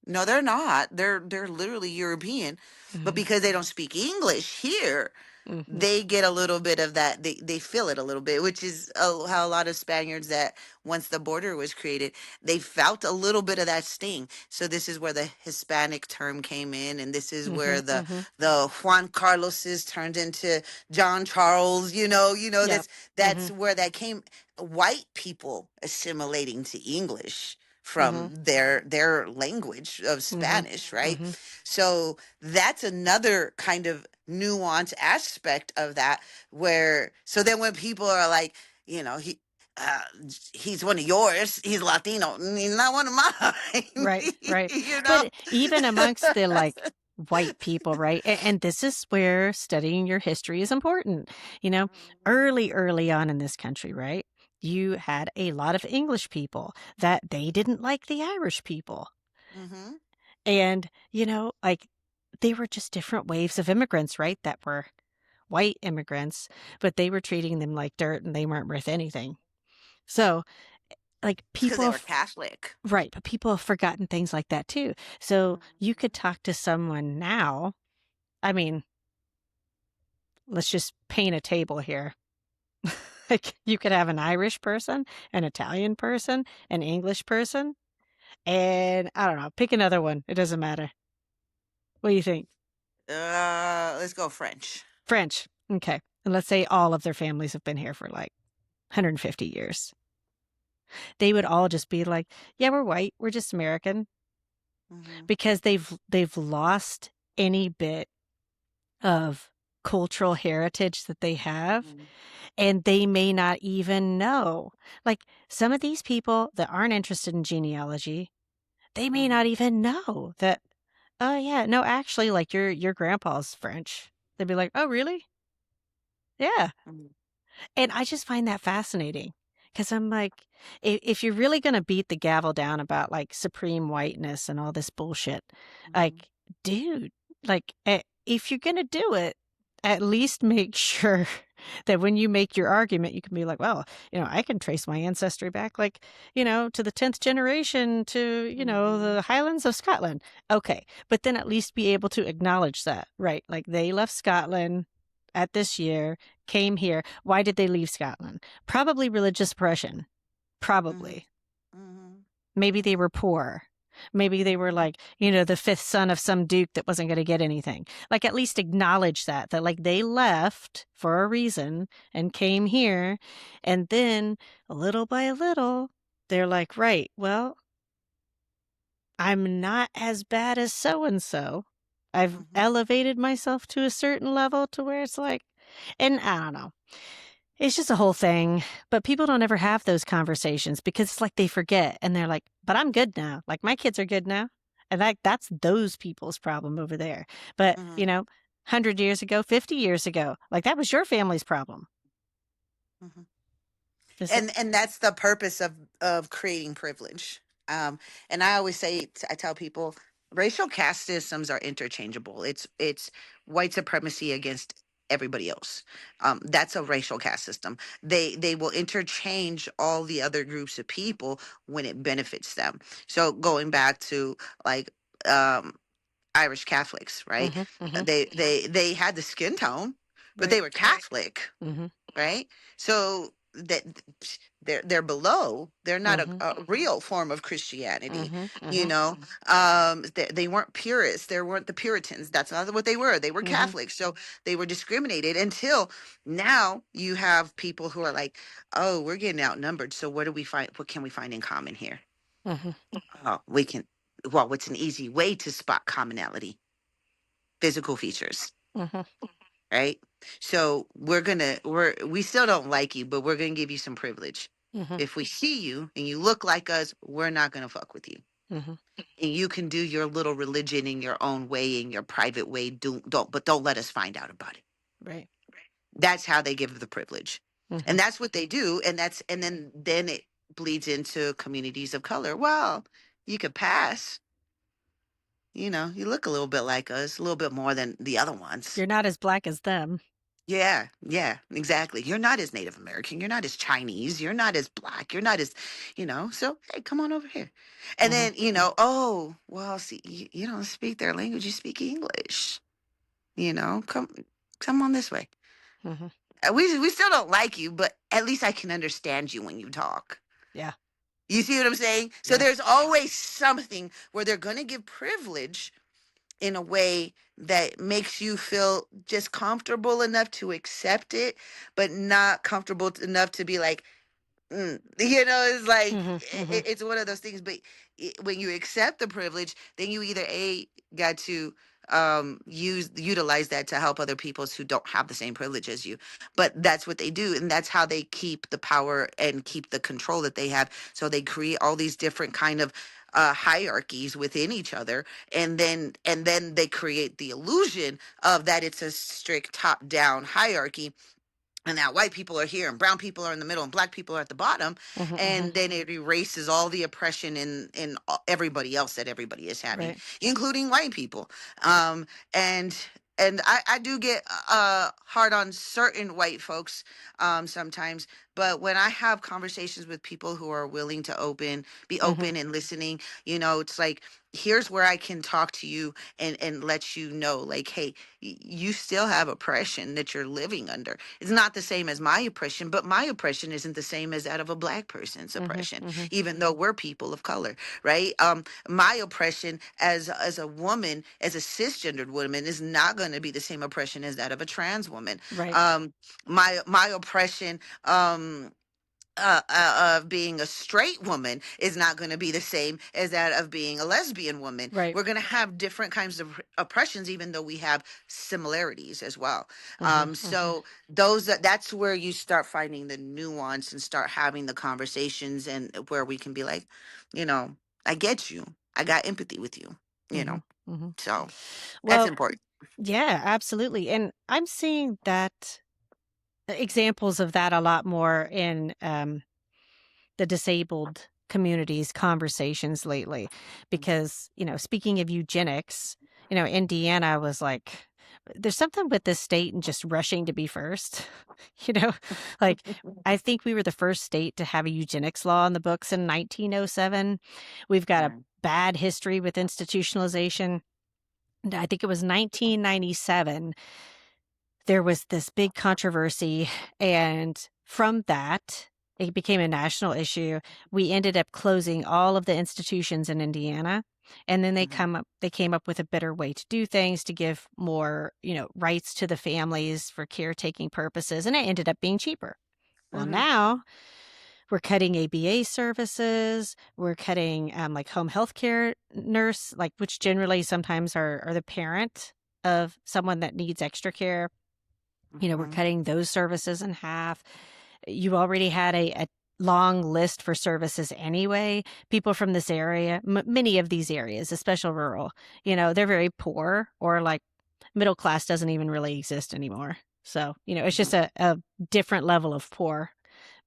No, they're not. They're literally European, but Mhm. because they don't speak English here, Mhm. they get a little bit of that. They feel it a little bit, which is how a lot of Spaniards, that once the border was created, they felt a little bit of that sting. So this is where the Hispanic term came in, and this is where Mhm. Mhm. the Juan Carlos's turned into John Charles. Yep. That's Mhm. where that came. White people assimilating to English Mhm. from their language of Mhm. Spanish, right? Mhm. So that's another kind of nuance aspect of that, where so then when people are like, uh, he's one of yours, he's Latino, he's not one of mine. Right, right. you know But even amongst the like white people, right? And this is where studying your history is important. You know, early on in this country, right? You had a lot of English people that they didn't like the Irish people. Mm-hmm. And, like they were just different waves of immigrants, right? That were white immigrants, but they were treating them like dirt and they weren't worth anything. So, like It's because they people were Catholic. Right, but people have forgotten things like that too. So you could Mhm. talk to someone now. I mean, let's just paint a table here. Like you could have an Irish person, an Italian person, an English person, and I don't know, pick another one. It doesn't matter. What do you think? Let's go French. French. Okay. And let's say all of their families have been here for like 150 years. They would all just be like, "Yeah, we're white. We're just American," Mm-hmm. because they've lost any bit of cultural heritage that they have, Mm-hmm. and they may not even know. Like some of these people that aren't interested in genealogy, they may Mm-hmm. not even know that, oh yeah, no, actually, like your grandpa's French. They'd be like, oh really? Yeah. Mm-hmm. And I just find that fascinating because I'm like, if you're really going to beat the gavel down about like supreme whiteness and all this bullshit, like, dude, like, if you're going to do it, at least make sure that when you make your argument, you can be like, well, I can trace my ancestry back, like, to the 10th generation to, Mm-hmm. the Highlands of Scotland. Okay. But then at least be able to acknowledge that, right? Like they left Scotland at this year, came here. Why did they leave Scotland? Probably religious oppression. Mm-hmm. Probably. Mm-hmm. Maybe they Mm-hmm. were poor. Maybe they were like, the fifth son of some duke that wasn't going to get anything. Like, at least acknowledge that like they left for a reason and came here. And then little by little, they're like, right, well, I'm not as bad as so and so. I've Mm-hmm. elevated myself to a certain level to where it's like, and I don't know. It's just a whole thing, but people don't ever have those conversations because it's like they forget and they're like, "But I'm good now. Like my kids are good now." And that's those people's problem over there. But, Mm-hmm. 100 years ago, 50 years ago, like that was your family's problem. Mm-hmm. Is it? And that's the purpose of creating privilege. And I always say, I tell people, racial caste systems are interchangeable. It's white supremacy against everybody else. That's a racial caste system. They will interchange all the other groups of people when it benefits them. So going back to like um Irish Catholics, right? Mhm. Mhm. They had the skin tone, but Right. they were Catholic, Mhm. right? So that they're below. They're not Mhm. a real form of Christianity, Mhm. you Mhm. know. They weren't purists. They weren't the Puritans. That's not what they were. They were Mhm. Catholics. So they were discriminated until now. You have people who are like, oh, we're getting outnumbered. So what do we find? What can we find in common here? Mhm. We can. Well, what's an easy way to spot commonality? Physical features, Mhm. right? So we still don't like you, but we're gonna give you some privilege. Mhm. If we see you and you look like us, we're not gonna fuck with you. Mhm. And you can do your little religion in your own way, in your private way. But don't let us find out about it. Right. That's how they give the privilege, and Mhm. that's what they do. And then bleeds into communities of color. Well, you could pass. You look a little bit like us, a little bit more than the other ones. You're not as black as them. Yeah, yeah, exactly. You're not as Native American. You're not as Chinese. You're not as black. You're not as, so hey, come on over here. And Hmm. then, oh, well, see, you don't speak their language. You speak English. Come on this way. Hmm. We still don't like you, but at least I can understand you when you talk. Yeah. You see what I'm saying? So Yeah. there's always something where they're going to give privilege in a way that makes you feel just comfortable enough to accept it, but not comfortable enough to be like, it's like Hmm. Hmm. it's one of those things. But when you accept the privilege, then you either got to utilize that to help other peoples who don't have the same privilege as you. But that's what they do, and that's how they keep the power and keep the control that they have. So they create all these different kind of hierarchies within each other, and then they create the illusion of that it's a strict top down hierarchy, and now white people are here and brown people are in the middle and black people are at the bottom, Hmm. Hmm. and then it erases all the oppression in everybody else that everybody is having, Right. including white people. um and and I do get hard on certain white folks sometimes, but when I have conversations with people who are willing to be Hmm. open and listening, it's like, here's where I can talk to you and let you know, like, hey, you still have oppression that you're living under. It's not the same as my oppression, but my oppression isn't the same as that of a black person's Hmm. oppression, Hmm. even though we're people of color, right? My oppression as a woman, as a cisgendered woman, is not going to be the same oppression as that of a trans woman. Right. My oppression, of being a straight woman is not going to be the same as that of being a lesbian woman. Right. We're going to have different kinds of oppressions, even though we have similarities as well. Hmm. Hmm. So that's where you start finding the nuance and start having the conversations, and where we can be like, you know, I get you. I got empathy with you. You Hmm. know, Hmm. so that's Well, important. yeah, absolutely. And I'm seeing that examples of that a lot more in the disabled communities conversations lately, because speaking of eugenics, Indiana was like, there's something with this state and just rushing to be first. you know like, I think we were the first state to have a eugenics law in the books in 1907. We've got a Right. bad history with institutionalization. And I think it was 1997 there was this big controversy, and from that it became a national issue. We ended up closing all of the institutions in Indiana, and then Mhm. they came up with a better way to do things, to give more rights to the families for caretaking purposes, and it ended up being cheaper. Well, Mhm. now we're cutting ABA services. We're cutting like home health care nurse, like, which generally sometimes are the parent of someone that needs extra care. We're Mhm. cutting those services in half. You already had a long list for services anyway. People from this area, many of these areas, especially rural, they're very poor, or like middle class doesn't even really exist anymore. So, it's just Mhm. a different level of poor.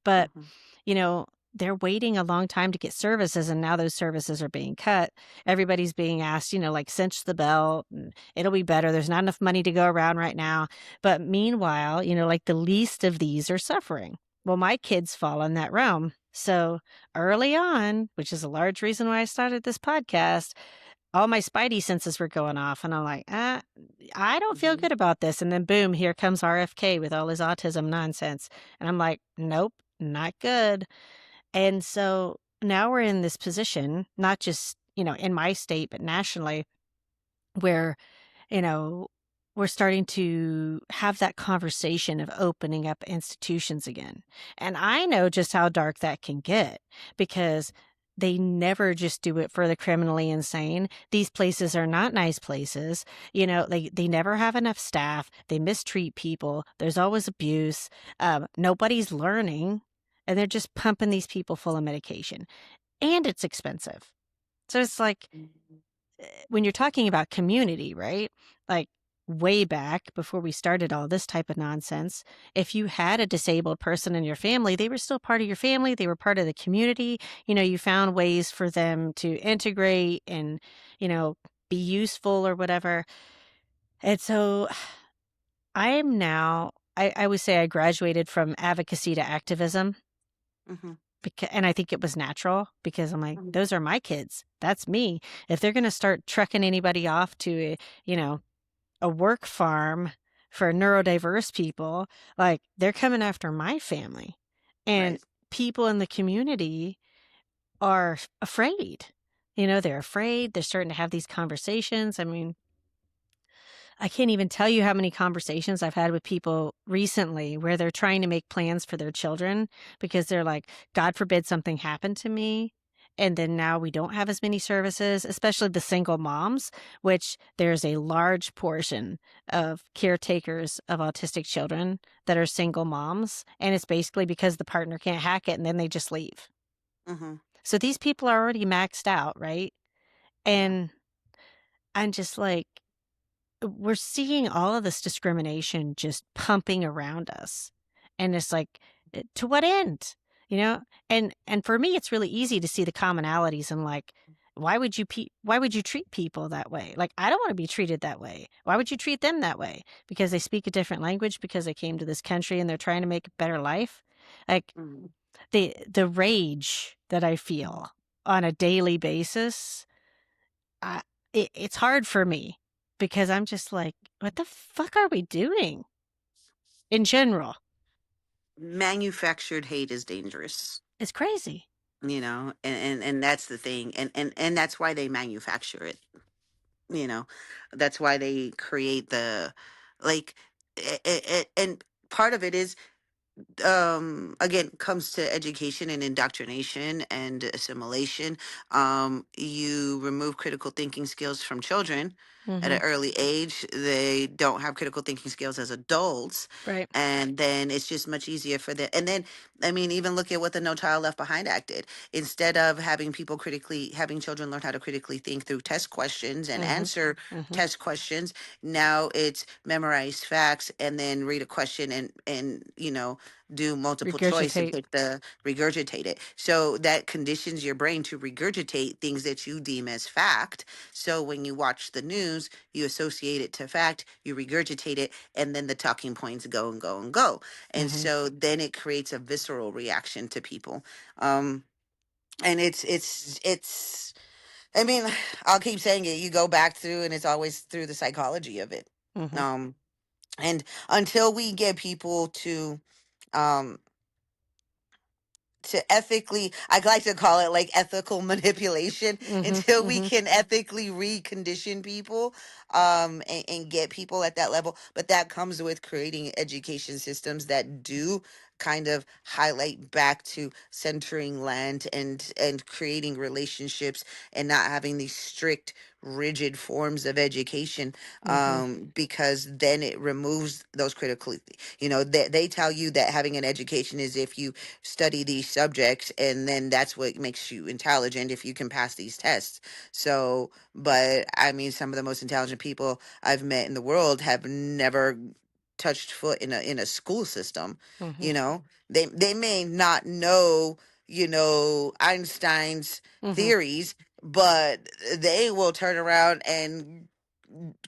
But, Mhm. you know, they're waiting a long time to get services, and now those services are being cut. Everybody's being asked, like, cinch the belt and it'll be better. There's not enough money to go around right now. But meanwhile, like, the least of these are suffering. Well, my kids fall in that realm. So early on, which is a large reason why I started this podcast, all my spidey senses were going off. And I'm like, I don't feel Mhm. good about this. And then boom, here comes RFK with all his autism nonsense. And I'm like, nope, not good. And so now we're in this position, not just, in my state, but nationally, where, you know, we're starting to have that conversation of opening up institutions again. And I know just how dark that can get, because they never just do it for the criminally insane. These places are not nice places. They never have enough staff. They mistreat people. There's always abuse. Nobody's learning. And they're just pumping these people full of medication. And it's expensive. So it's like, when you're talking about community, right? Like, way back before we started all this type of nonsense, if you had a disabled person in your family, they were still part of your family. They were part of the community. You found ways for them to integrate and, be useful or whatever. And so I am now, I would say I graduated from advocacy to activism. Mm-hmm. And I think it was natural because I'm like, Mm-hmm. those are my kids. That's me. If they're going to start trucking anybody off to, a work farm for neurodiverse people, like they're coming after my family. And Right. people in the community are afraid. They're afraid. They're starting to have these conversations. I mean, I can't even tell you how many conversations I've had with people recently where they're trying to make plans for their children because they're like, God forbid something happened to me. And then now we don't have as many services, especially the single moms, which there's a large portion of caretakers of autistic children that are single moms. And it's basically because the partner can't hack it and then they just leave. Mm-hmm. So these people are already maxed out, right? Yeah. And I'm just like, we're seeing all of this discrimination just pumping around us. And it's like, to what end? You know? And for me, it's really easy to see the commonalities and like, why would you treat people that way? Like, I don't want to be treated that way. Why would you treat them that way? Because they speak a different language, because they came to this country and they're trying to make a better life. Like Mm-hmm. the rage that I feel on a daily basis, I, it's hard for me because I'm just like, what the fuck are we doing in general? Manufactured hate is dangerous, It's crazy. and that's the thing, and that's why they manufacture it. you know that's why they create the, like, and part of it is, again, comes to education and indoctrination and assimilation. You remove critical thinking skills from children at Mm-hmm. an early age. They don't have critical thinking skills as adults, Right. and then it's just much easier for them. And then, I mean, even look at what the No Child Left Behind Act did. Instead of having children learn how to critically think through test questions and Mm-hmm. answer Mm-hmm. test questions, now it's memorize facts and then read a question and do multiple choice and Regurgitate. pick the regurgitate it. So that conditions your brain to regurgitate things that you deem as fact. So when you watch the news, you associate it to fact, you regurgitate it, and then the talking points go and go and go. And Mm-hmm. so then it creates a visceral reaction to people. Um, and it's I mean, I'll keep saying it. You go back through and it's always through the psychology of it. Mm-hmm. Um, and until we get people um to ethically, I like to call it like ethical manipulation, Mm-hmm. until we Mm-hmm. can ethically recondition people, and get people at that level. But that comes with creating education systems that do kind of highlight back to centering land and creating relationships and not having these strict rigid forms of education, Mm-hmm. because then it removes those critical, they tell you that having an education is if you study these subjects, and then that's what makes you intelligent, if you can pass these tests. So, but I mean, some of the most intelligent people I've met in the world have never touched foot in a school system. Mm-hmm. They may not know, Einstein's Mm-hmm. theories, but they will turn around and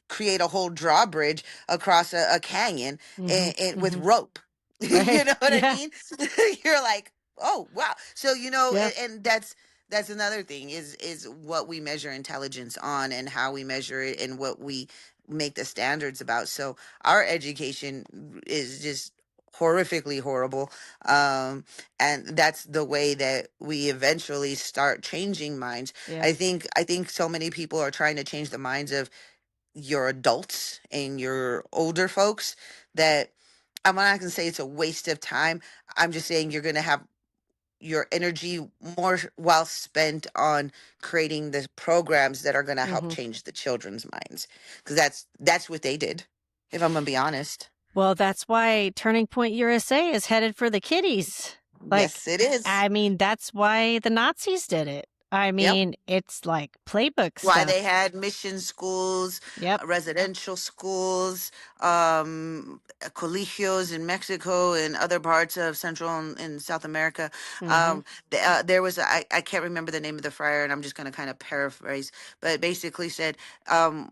create a whole drawbridge across a canyon, Mm-hmm. and with Mm-hmm. rope. You Right. know what I Yeah. mean? You're like, oh wow. So Yeah. and that's another thing, is what we measure intelligence on, and how we measure it, and what we make the standards about. So our education is just horrifically horrible, and that's the way that we eventually start changing minds. Yeah. I think so many people are trying to change the minds of your adults and your older folks, that I'm not going to say it's a waste of time. I'm just saying you're going to have your energy more well spent on creating the programs that are going to help Mm-hmm. change the children's minds, because that's what they did, if I'm going to be honest. Well, that's why Turning Point USA is headed for the kiddies. Like, Yes, it is. I mean, that's why the Nazis did it. I Yep. mean, it's like playbook Why they stuff. had mission schools, Yep. residential schools, colegios in Mexico and other parts of Central and South America. Mhm. Um, there was, I can't remember the name of the friar, and I'm just going to kind of paraphrase, but basically said, um,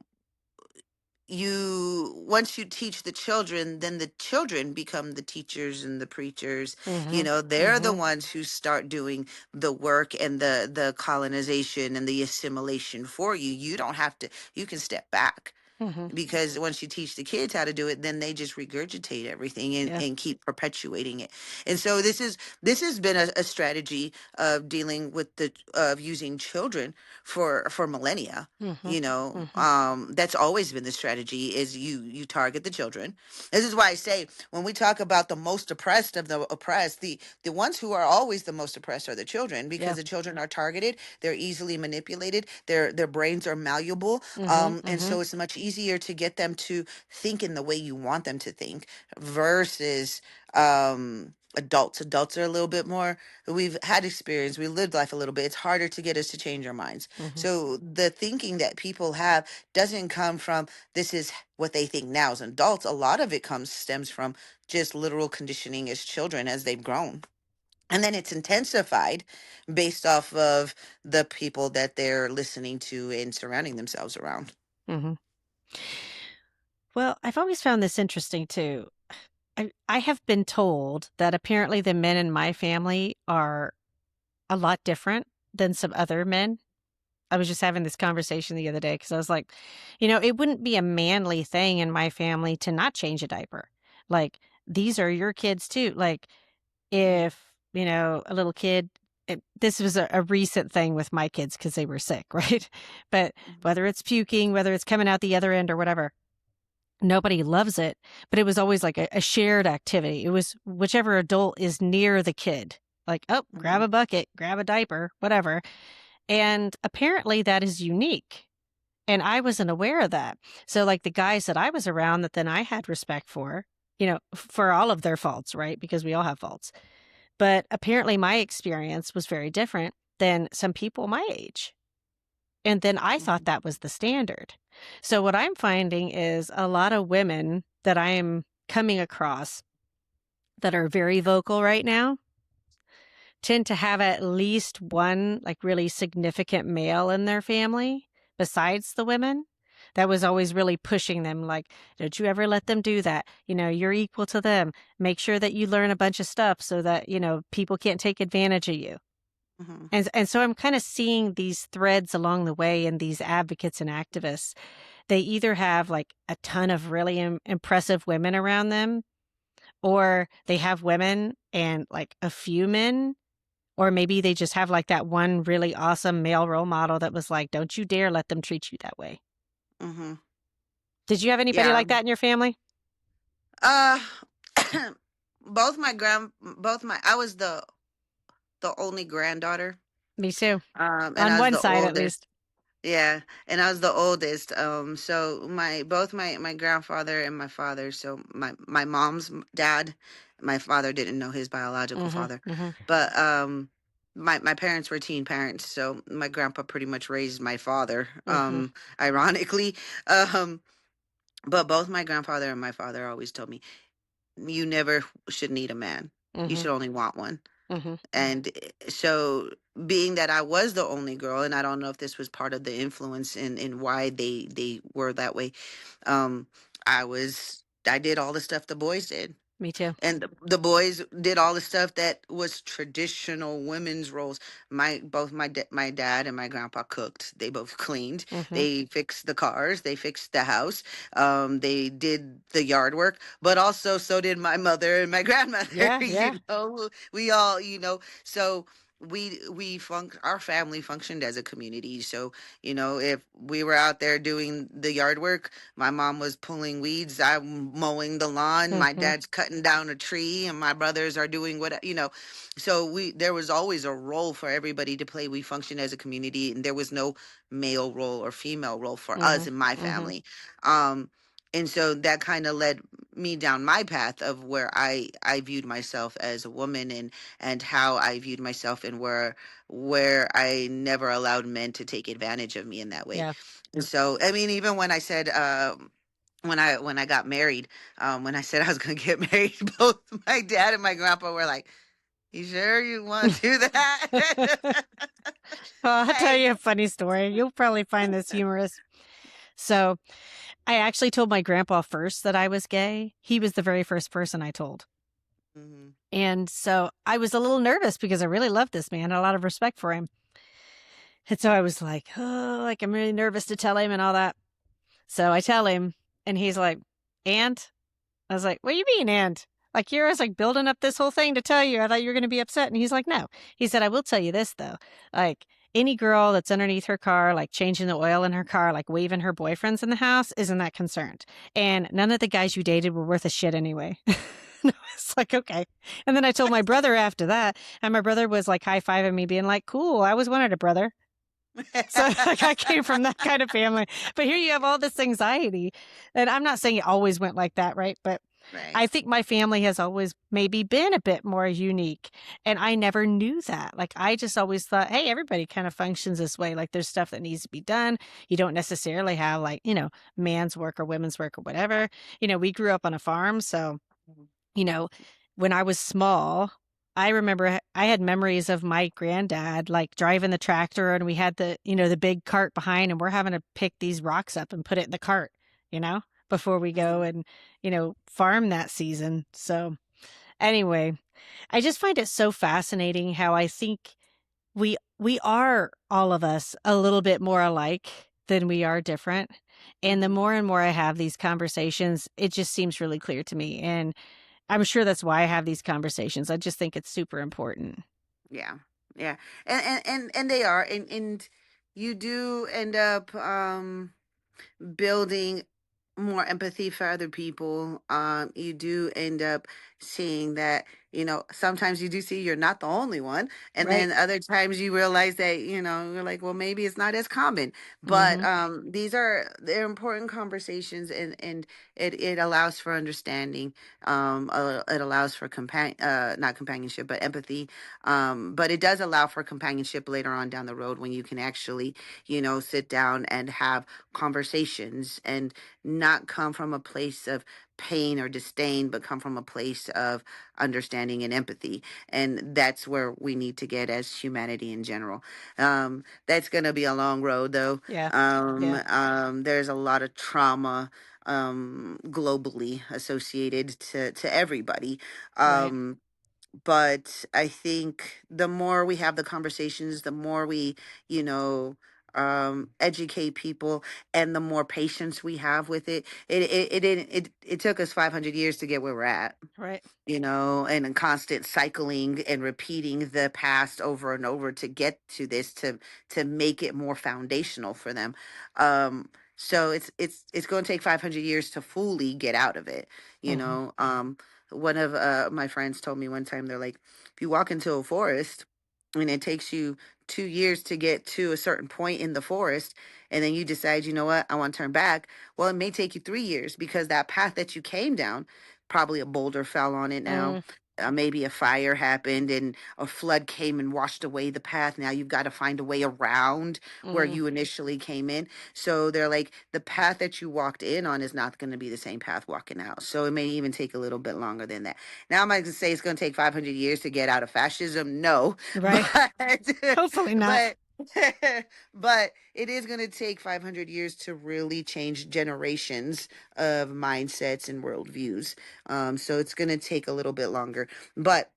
you once you teach the children, then the children become the teachers and the preachers. Mhm. They're the Mhm. ones who start doing the work and the colonization and the assimilation for you. You don't have to, you can step back, Mhm. because once you teach the kids how to do it, then they just regurgitate everything Yeah. and keep perpetuating it. And so this has been a strategy of dealing with the of using children for millennia. Mhm. Mhm. That's always been the strategy, is you target the children. This is why I say, when we talk about the most oppressed of the oppressed, the ones who are always the most oppressed are the children, because Yeah. the children are targeted, they're easily manipulated, their brains are malleable, Mhm. and so Mhm. it's much easier to get them to think in the way you want them to think, versus adults. Adults are a little bit more, we've had experience, we lived life a little bit, it's harder to get us to change our minds. Mhm. So the thinking that people have doesn't come from, this is what they think now as adults. A lot of it stems from just literal conditioning as children, as they've grown. And then it's intensified based off of the people that they're listening to and surrounding themselves around. Mhm. Well, I've always found this interesting too. I have been told that apparently the men in my family are a lot different than some other men. I was just having this conversation the other day because I was like, it wouldn't be a manly thing in my family to not change a diaper. Like, these are your kids too. Like, Mhm, if, a little kid, this was a recent thing with my kids because they were sick, right? But mhm, whether it's puking, whether it's coming out the other end or whatever, nobody loves it. But it was always like a shared activity. It was whichever adult is near the kid. Like, oh, grab mhm, a bucket, grab a diaper, whatever. And apparently that is unique. And I wasn't aware of that. So, like the guys that I was around that then I had respect for, for all of their faults, right? Because we all have faults. But apparently my experience was very different than some people my age. And then I thought mhm, that was the standard. So, what I'm finding is a lot of women that I am coming across that are very vocal right now tend to have at least one, like, really significant male in their family besides the women that was always really pushing them, like, "Don't you ever let them do that. You're equal to them. Make sure that you learn a bunch of stuff so that, people can't take advantage of you." mhm, And so I'm kinda seeing these threads along the way in these advocates and activists. They either have, like, a ton of really impressive women around them, or they have women and, like, a few men. Or maybe they just have, like, that one really awesome male role model that was like, "Don't you dare let them treat you that way." mhm. Did you have anybody Yeah. like that in your family? Uh, both my, I was the only granddaughter, Me too. and On I was one the side, at oldest. least. Yeah, and I was the oldest. So both my grandfather and my father. So my mom's dad, my father didn't know his biological Mhm, father, mhm, but my parents were teen parents. So my grandpa pretty much raised my father. mhm, Ironically, um, but both my grandfather and my father always told me, you never should need a man. You mhm, should only want one. mhm, And so, being that I was the only girl, and I don't know if this was part of the influence in why they were that way, um, I did all the stuff the boys did. me too. And the boys did all the stuff that was traditional women's roles. My dad and my grandpa cooked. They both cleaned. Mhm, They fixed the cars. They fixed the house. They did the yard work. But also, so did my mother and my grandmother. yeah, yeah, We all, so our family functioned as a community. So if we were out there doing the yard work, my mom was pulling weeds, I'm mowing the lawn, my mhm, dad's cutting down a tree, and my brothers are doing what. So there was always a role for everybody to play. We functioned as a community, and there was no male role or female role for us mhm, in my mhm, family. um And so that kind of led me down my path of where I viewed myself as a woman, and how I viewed myself, and where I never allowed men to take advantage of me in that way. Yeah. And so I mean, even when I said when I got married, when I said I was going to get married, both my dad and my grandpa were like, "You sure you want to do that?" Well, I'll tell Like, you a funny story. You'll probably find this humorous. So I actually told my grandpa first that I was gay. He was the very first person I told. mhm, And so I was a little nervous because I really loved this man, had a lot of respect for him. And so I was like, oh, like I'm really nervous to tell him and all that. So I tell him, and he's like, and I was like, what do you mean, and? Like, you're always like building up this whole thing to tell you. I thought you were going to be upset. And he's like, no. He said, I will tell you this, though. Like, any girl that's underneath her car, like changing the oil in her car, like waving her boyfriends in the house, isn't that concerned. And none of the guys you dated were worth a shit anyway. And I was like, okay. And then I told my brother after that, and my brother was like high fiving me, being like, cool, I always wanted a brother. So like I came from that kind of family. But here you have all this anxiety. And I'm not saying it always went like that, right? But right. I think my family has always maybe been a bit more unique. And I never knew that. Like I just always thought, hey, everybody kind of functions this way. Like there's stuff that needs to be done. You don't necessarily have like, man's work or women's work or whatever. We grew up on a farm. So you know, when I was small, I remember I had memories of my granddad like driving the tractor and we had the big cart behind and we're having to pick these rocks up and put it in the cart, before we go Mhm. and farm that season. So, anyway, I just find it so fascinating how I think we are all of us a little bit more alike than we are different. And the Mhm. more and more I have these conversations, it just seems really clear to me. And I'm sure that's why I have these conversations. I just think it's super important. Yeah, yeah, and they are, and you do end up building more empathy for other people. You do end up seeing that, sometimes you do see you're not the only one. And Right. then other times you realize that, you're like, well, maybe it's not as common. But Mhm. they're important conversations, and it allows for understanding. It allows for not companionship, but empathy. But it does allow for companionship later on down the road when you can actually, sit down and have conversations, and not come from a place of pain or disdain, but come from a place of understanding and empathy. And that's where we need to get as humanity in general. That's going to be a long road, though. Yeah. Yeah. There's a lot of trauma globally associated to everybody. Right. Um, but I think the more we have the conversations, the more we, you know, educate people, and the more patience we have with it. It took us 500 years to get where we're at, Right. and a constant cycling and repeating the past over and over to get to this, to make it more foundational for them. So it's going to take 500 years to fully get out of it. you Mhm. know um One of my friends told me one time, they're like, if you walk into a forest and it takes you 2 years to get to a certain point in the forest, and then you decide, you know what, I want to turn back. Well, it may take you 3 years, because that path that you came down, probably a boulder fell on it now. Mm. Maybe a fire happened and a flood came and washed away the path. Now you've got to find a way around where Mm. you initially came in. So they're like, the path that you walked in on is not going to be the same path walking out. So it may even take a little bit longer than that. Now, I'm not going to say it's going to take 500 years to get out of fascism. No, Right. but Hopefully not. but but it is going to take 500 years to really change generations of mindsets and worldviews. So it's going to take a little bit longer. But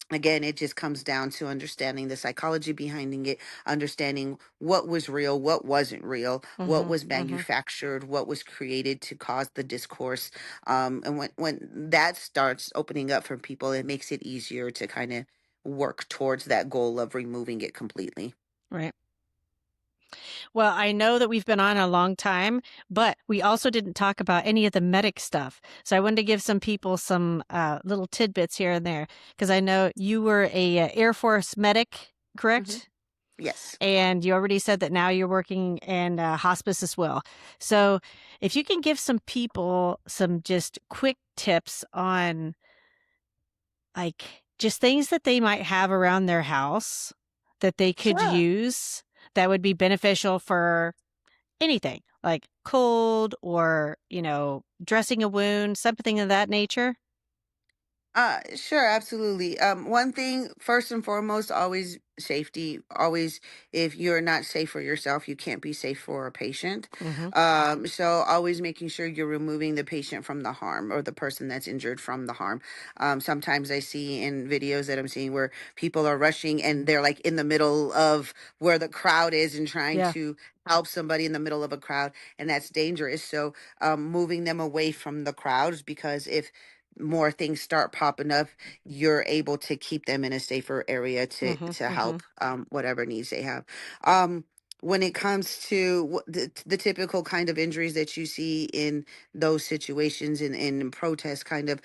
again, it just comes down to understanding the psychology behind it, understanding what was real, what wasn't real, what Mhm. was Mhm. manufactured, what was created to cause the discourse. And when that starts opening up for people, it makes it easier to kind of work towards that goal of removing it completely. Right. Well, I know that we've been on a long time, but we also didn't talk about any of the medic stuff. So I wanted to give some people some little tidbits here and there because I know you were a Air Force medic, Hmm. correct? Yes. And you already said that now you're working in hospice as well. So if you can give some people some just quick tips on like just things that they might have around their house that they could Sure. use that would be beneficial for anything like cold or, dressing a wound, something of that nature. Sure, absolutely. One thing, first and foremost, always safety. Always, if you're not safe for yourself, you can't be safe for a patient. Mm-hmm. So always making sure you're removing the patient from the harm or the person that's injured from the harm. Sometimes I see in videos that I'm seeing where people are rushing and they're like in the middle of where the crowd is and trying Yeah. to help somebody in the middle of a crowd, and that's dangerous. So, moving them away from the crowds, because if more things start popping up, you're able to keep them in a safer area Mm-hmm. to Mm-hmm. help whatever needs they have. Um, when it comes to the typical kind of injuries that you see in those situations, in protest kind of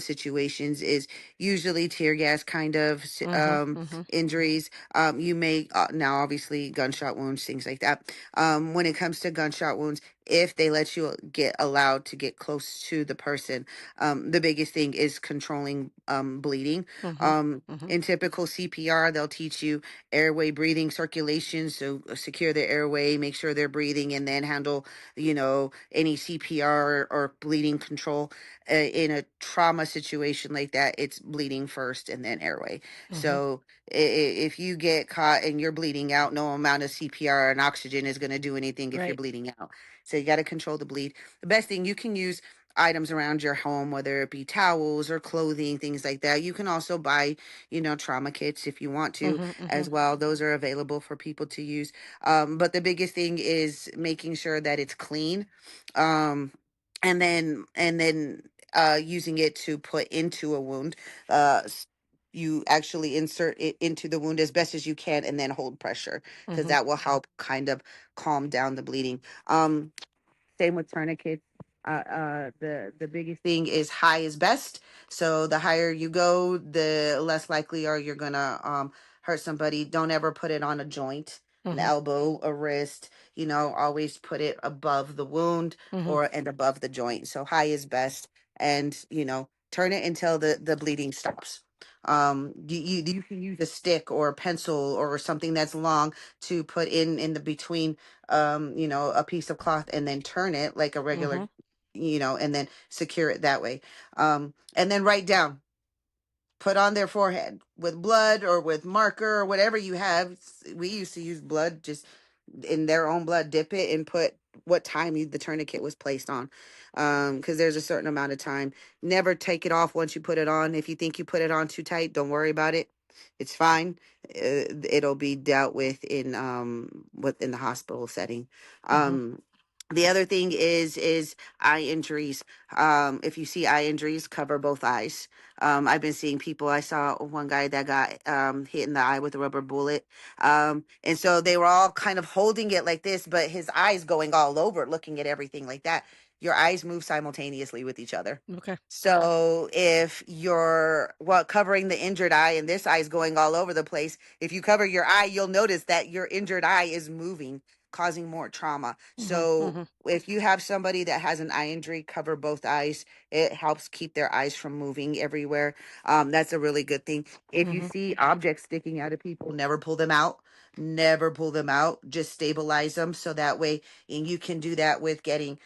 situations, is usually tear gas kind of Mm-hmm. Mm-hmm. injuries. You may now obviously gunshot wounds, things like that. When it comes to gunshot wounds, if they let you get allowed to get close to the person, the biggest thing is controlling bleeding. Mm-hmm. Mm-hmm. In typical CPR, they'll teach you airway breathing circulation. So secure the airway, make sure they're breathing, and then handle, any CPR or bleeding control. In a trauma situation like that, it's bleeding first and then airway. Mm-hmm. So if you get caught and you're bleeding out, no amount of CPR and oxygen is going to do anything if you're Right. bleeding out. So you got to control the bleed. The best thing, you can use items around your home, whether it be towels or clothing, things like that. You can also buy, trauma kits if you want to Mm-hmm. Mm-hmm. as well. Those are available for people to use. But the biggest thing is making sure that it's clean. Um, and then using it to put into a wound. You actually insert it into the wound as best as you can and then hold pressure, because Mm-hmm. that will help kind of calm down the bleeding. Same with tourniquets. The biggest thing is high is best. So the higher you go, the less likely are you're gonna hurt somebody. Don't ever put it on a joint, an Mm-hmm. elbow, a wrist. Always put it above the wound Mm-hmm. or and above the joint. So high is best, and turn it until the bleeding stops. You can use a stick or a pencil or something that's long to put in the between, a piece of cloth, and then turn it like a Mm-hmm. regular, and then secure it that way. And then write down, put on their forehead with blood or with marker or whatever you have. We used to use blood, just in their own blood, dip it and put what time the tourniquet was placed on. Because there's a certain amount of time. Never take it off once you put it on. If you think you put it on too tight, don't worry about it. It's fine. It'll be dealt with within the hospital setting. Mm-hmm. The other thing is eye injuries. If you see eye injuries, cover both eyes. I've been seeing people. I saw one guy that got hit in the eye with a rubber bullet. And so they were all kind of holding it like this, but his eyes going all over, looking at everything like that. Your eyes move simultaneously with each other. Okay. So if you're covering the injured eye and this eye is going all over the place, if you cover your eye, you'll notice that your injured eye is moving, causing more trauma. Mm-hmm. So Mm-hmm. if you have somebody that has an eye injury, cover both eyes. It helps keep their eyes from moving everywhere. That's a really good thing. If you Mm-hmm. see objects sticking out of people, never pull them out. Never pull them out. Just stabilize them, so that way, and you can do that with getting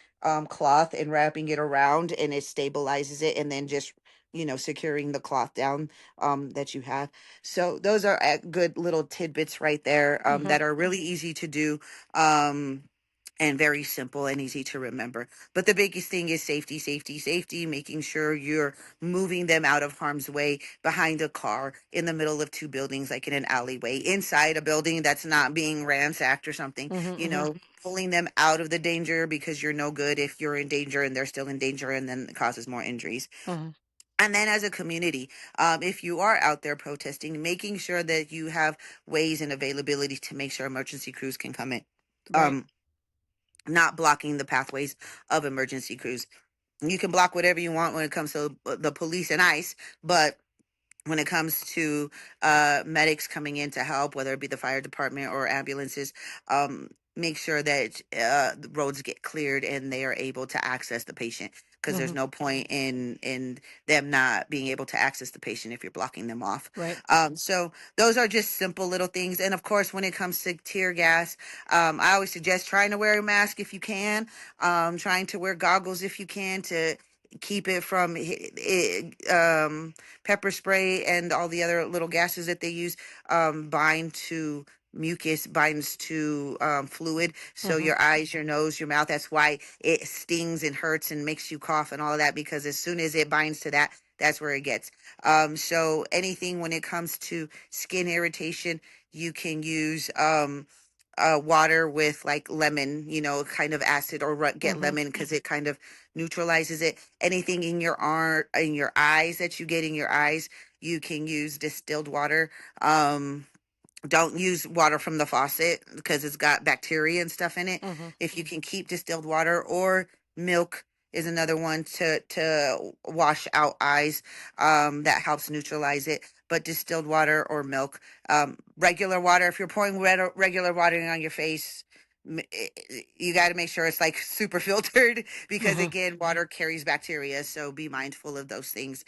cloth and wrapping it around, and it stabilizes it, and then just securing the cloth down that you have. So those are good little tidbits right there, Mm-hmm. that are really easy to do, um and very simple and easy to remember. But the biggest thing is safety, safety, safety, making sure you're moving them out of harm's way, behind a car, in the middle of two buildings, like in an alleyway, inside a building that's not being ransacked or something, Mm-hmm. pulling them out of the danger, because you're no good if you're in danger and they're still in danger, and then it causes more injuries. Mm-hmm. And then as a community, if you are out there protesting, making sure that you have ways and availability to make sure emergency crews can come in. Right. Um, Not blocking the pathways of emergency crews. You can block whatever you want when it comes to the police and ICE, but when it comes to medics coming in to help, whether it be the fire department or ambulances, make sure that the roads get cleared and they are able to access the patient, because there's Mm-hmm. no point in them not being able to access the patient if you're blocking them off. Right. So those are just simple little things. And of course, when it comes to tear gas, I always suggest trying to wear a mask if you can, trying to wear goggles if you can, to keep it from pepper spray and all the other little gases that they use bind to mucus, binds to fluid. So Mm-hmm. your eyes, your nose, your mouth, that's why it stings and hurts and makes you cough and all of that, because as soon as it binds to that, that's where it gets. So anything when it comes to skin irritation, you can use water with like lemon, kind of acid, or get Mm-hmm. lemon, because it kind of neutralizes it. Anything in your in your eyes that you get in your eyes, you can use distilled water. Don't use water from the faucet because it's got bacteria and stuff in it. Mm-hmm. If you can keep distilled water, or milk is another one to wash out eyes, that helps neutralize it. But distilled water or milk, regular water. If you're pouring regular water on your face, you got to make sure it's like super filtered, because Mm-hmm. again, water carries bacteria. So be mindful of those things.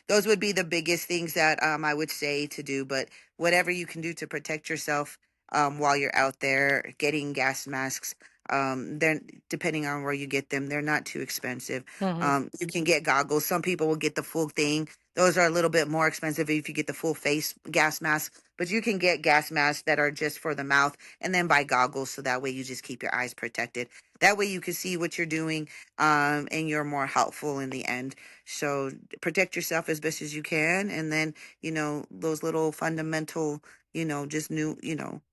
Those would be the biggest things that I would say to do. But whatever you can do to protect yourself while you're out there, getting gas masks. They're, depending on where you get them, they're not too expensive. Mm-hmm. You can get goggles. Some people will get the full thing. Those are a little bit more expensive if you get the full face gas mask. But you can get gas masks that are just for the mouth, and then buy goggles, so that way you just keep your eyes protected. That way you can see what you're doing, and you're more helpful in the end. So protect yourself as best as you can, and then those little fundamental, just new,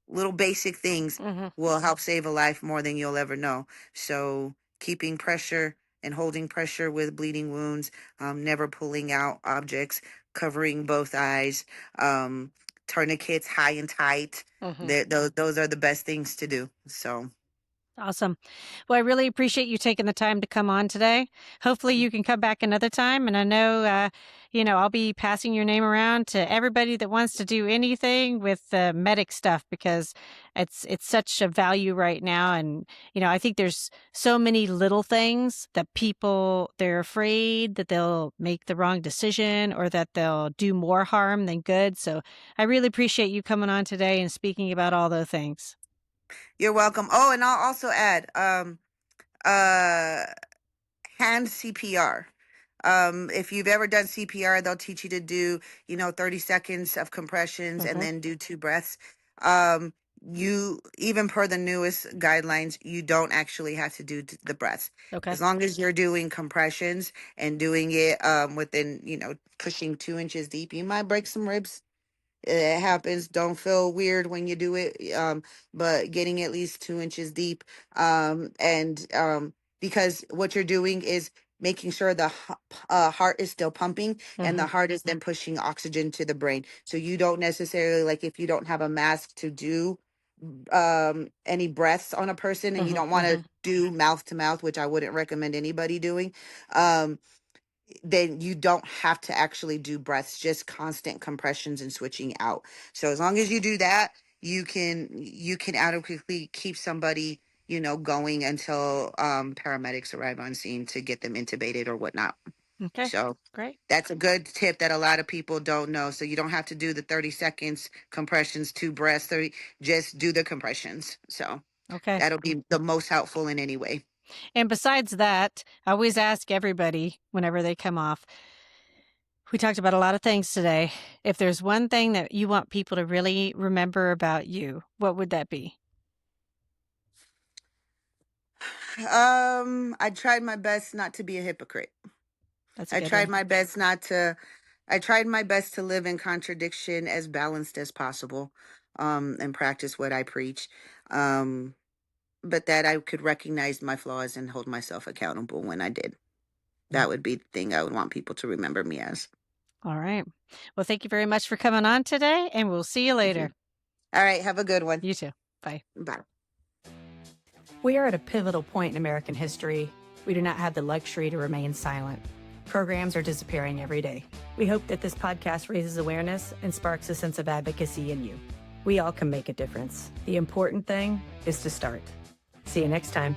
little basic things Mm-hmm. will help save a life more than you'll ever know. So keeping pressure and holding pressure with bleeding wounds, never pulling out objects, covering both eyes, tourniquets high and tight. Mm-hmm. Those are the best things to do. So Awesome. Well, I really appreciate you taking the time to come on today. Hopefully, you can come back another time. And I know, I'll be passing your name around to everybody that wants to do anything with medic stuff, because it's such a value right now. And I think there's so many little things that they're afraid that they'll make the wrong decision, or that they'll do more harm than good. So I really appreciate you coming on today and speaking about all those things. you're welcome. Oh, and I'll also add, uh, hand CPR. If you've ever done CPR, they'll teach you to do, 30 seconds of compressions and Mm-hmm. then do 2 breaths. Um, you, even per the newest guidelines, you don't actually have to do the breaths. Okay. As long as you're doing compressions and doing it within, pushing 2 inches deep, you might break some ribs. It happens. Don't feel weird when you do it. But getting at least 2 inches deep. And because what you're doing is making sure the heart is still pumping, and Mm-hmm. the heart is then pushing oxygen to the brain. So you don't necessarily, like, if you don't have a mask to do any breaths on a person, and you don't want Mm-hmm. to do mouth to mouth, which I wouldn't recommend anybody doing, um then you don't have to actually do breaths, just constant compressions and switching out. So as long as you do that, you can adequately keep somebody, going until paramedics arrive on scene to get them intubated or whatnot. Okay, So great. that's a good tip that a lot of people don't know. So you don't have to do the 30 seconds compressions, 2 breaths, 30, just do the compressions. So Okay. that'll be the most helpful in any way. And besides that, I always ask everybody whenever they come off, we talked about a lot of things today. If there's one thing that you want people to really remember about you, what would that be? I tried my best not to be a hypocrite. That's a I good tried one. my best not to I tried my best to live in contradiction, as balanced as possible, and practice what I preach. Um, but that I could recognize my flaws and hold myself accountable when I did. That would be the thing I would want people to remember me as. All right. Well, thank you very much for coming on today, and we'll see you Thank later. you. All right, have a good one. You too. Bye. Bye. We are at a pivotal point in American history. We do not have the luxury to remain silent. Programs are disappearing every day. We hope that this podcast raises awareness and sparks a sense of advocacy in you. We all can make a difference. The important thing is to start. See you next time.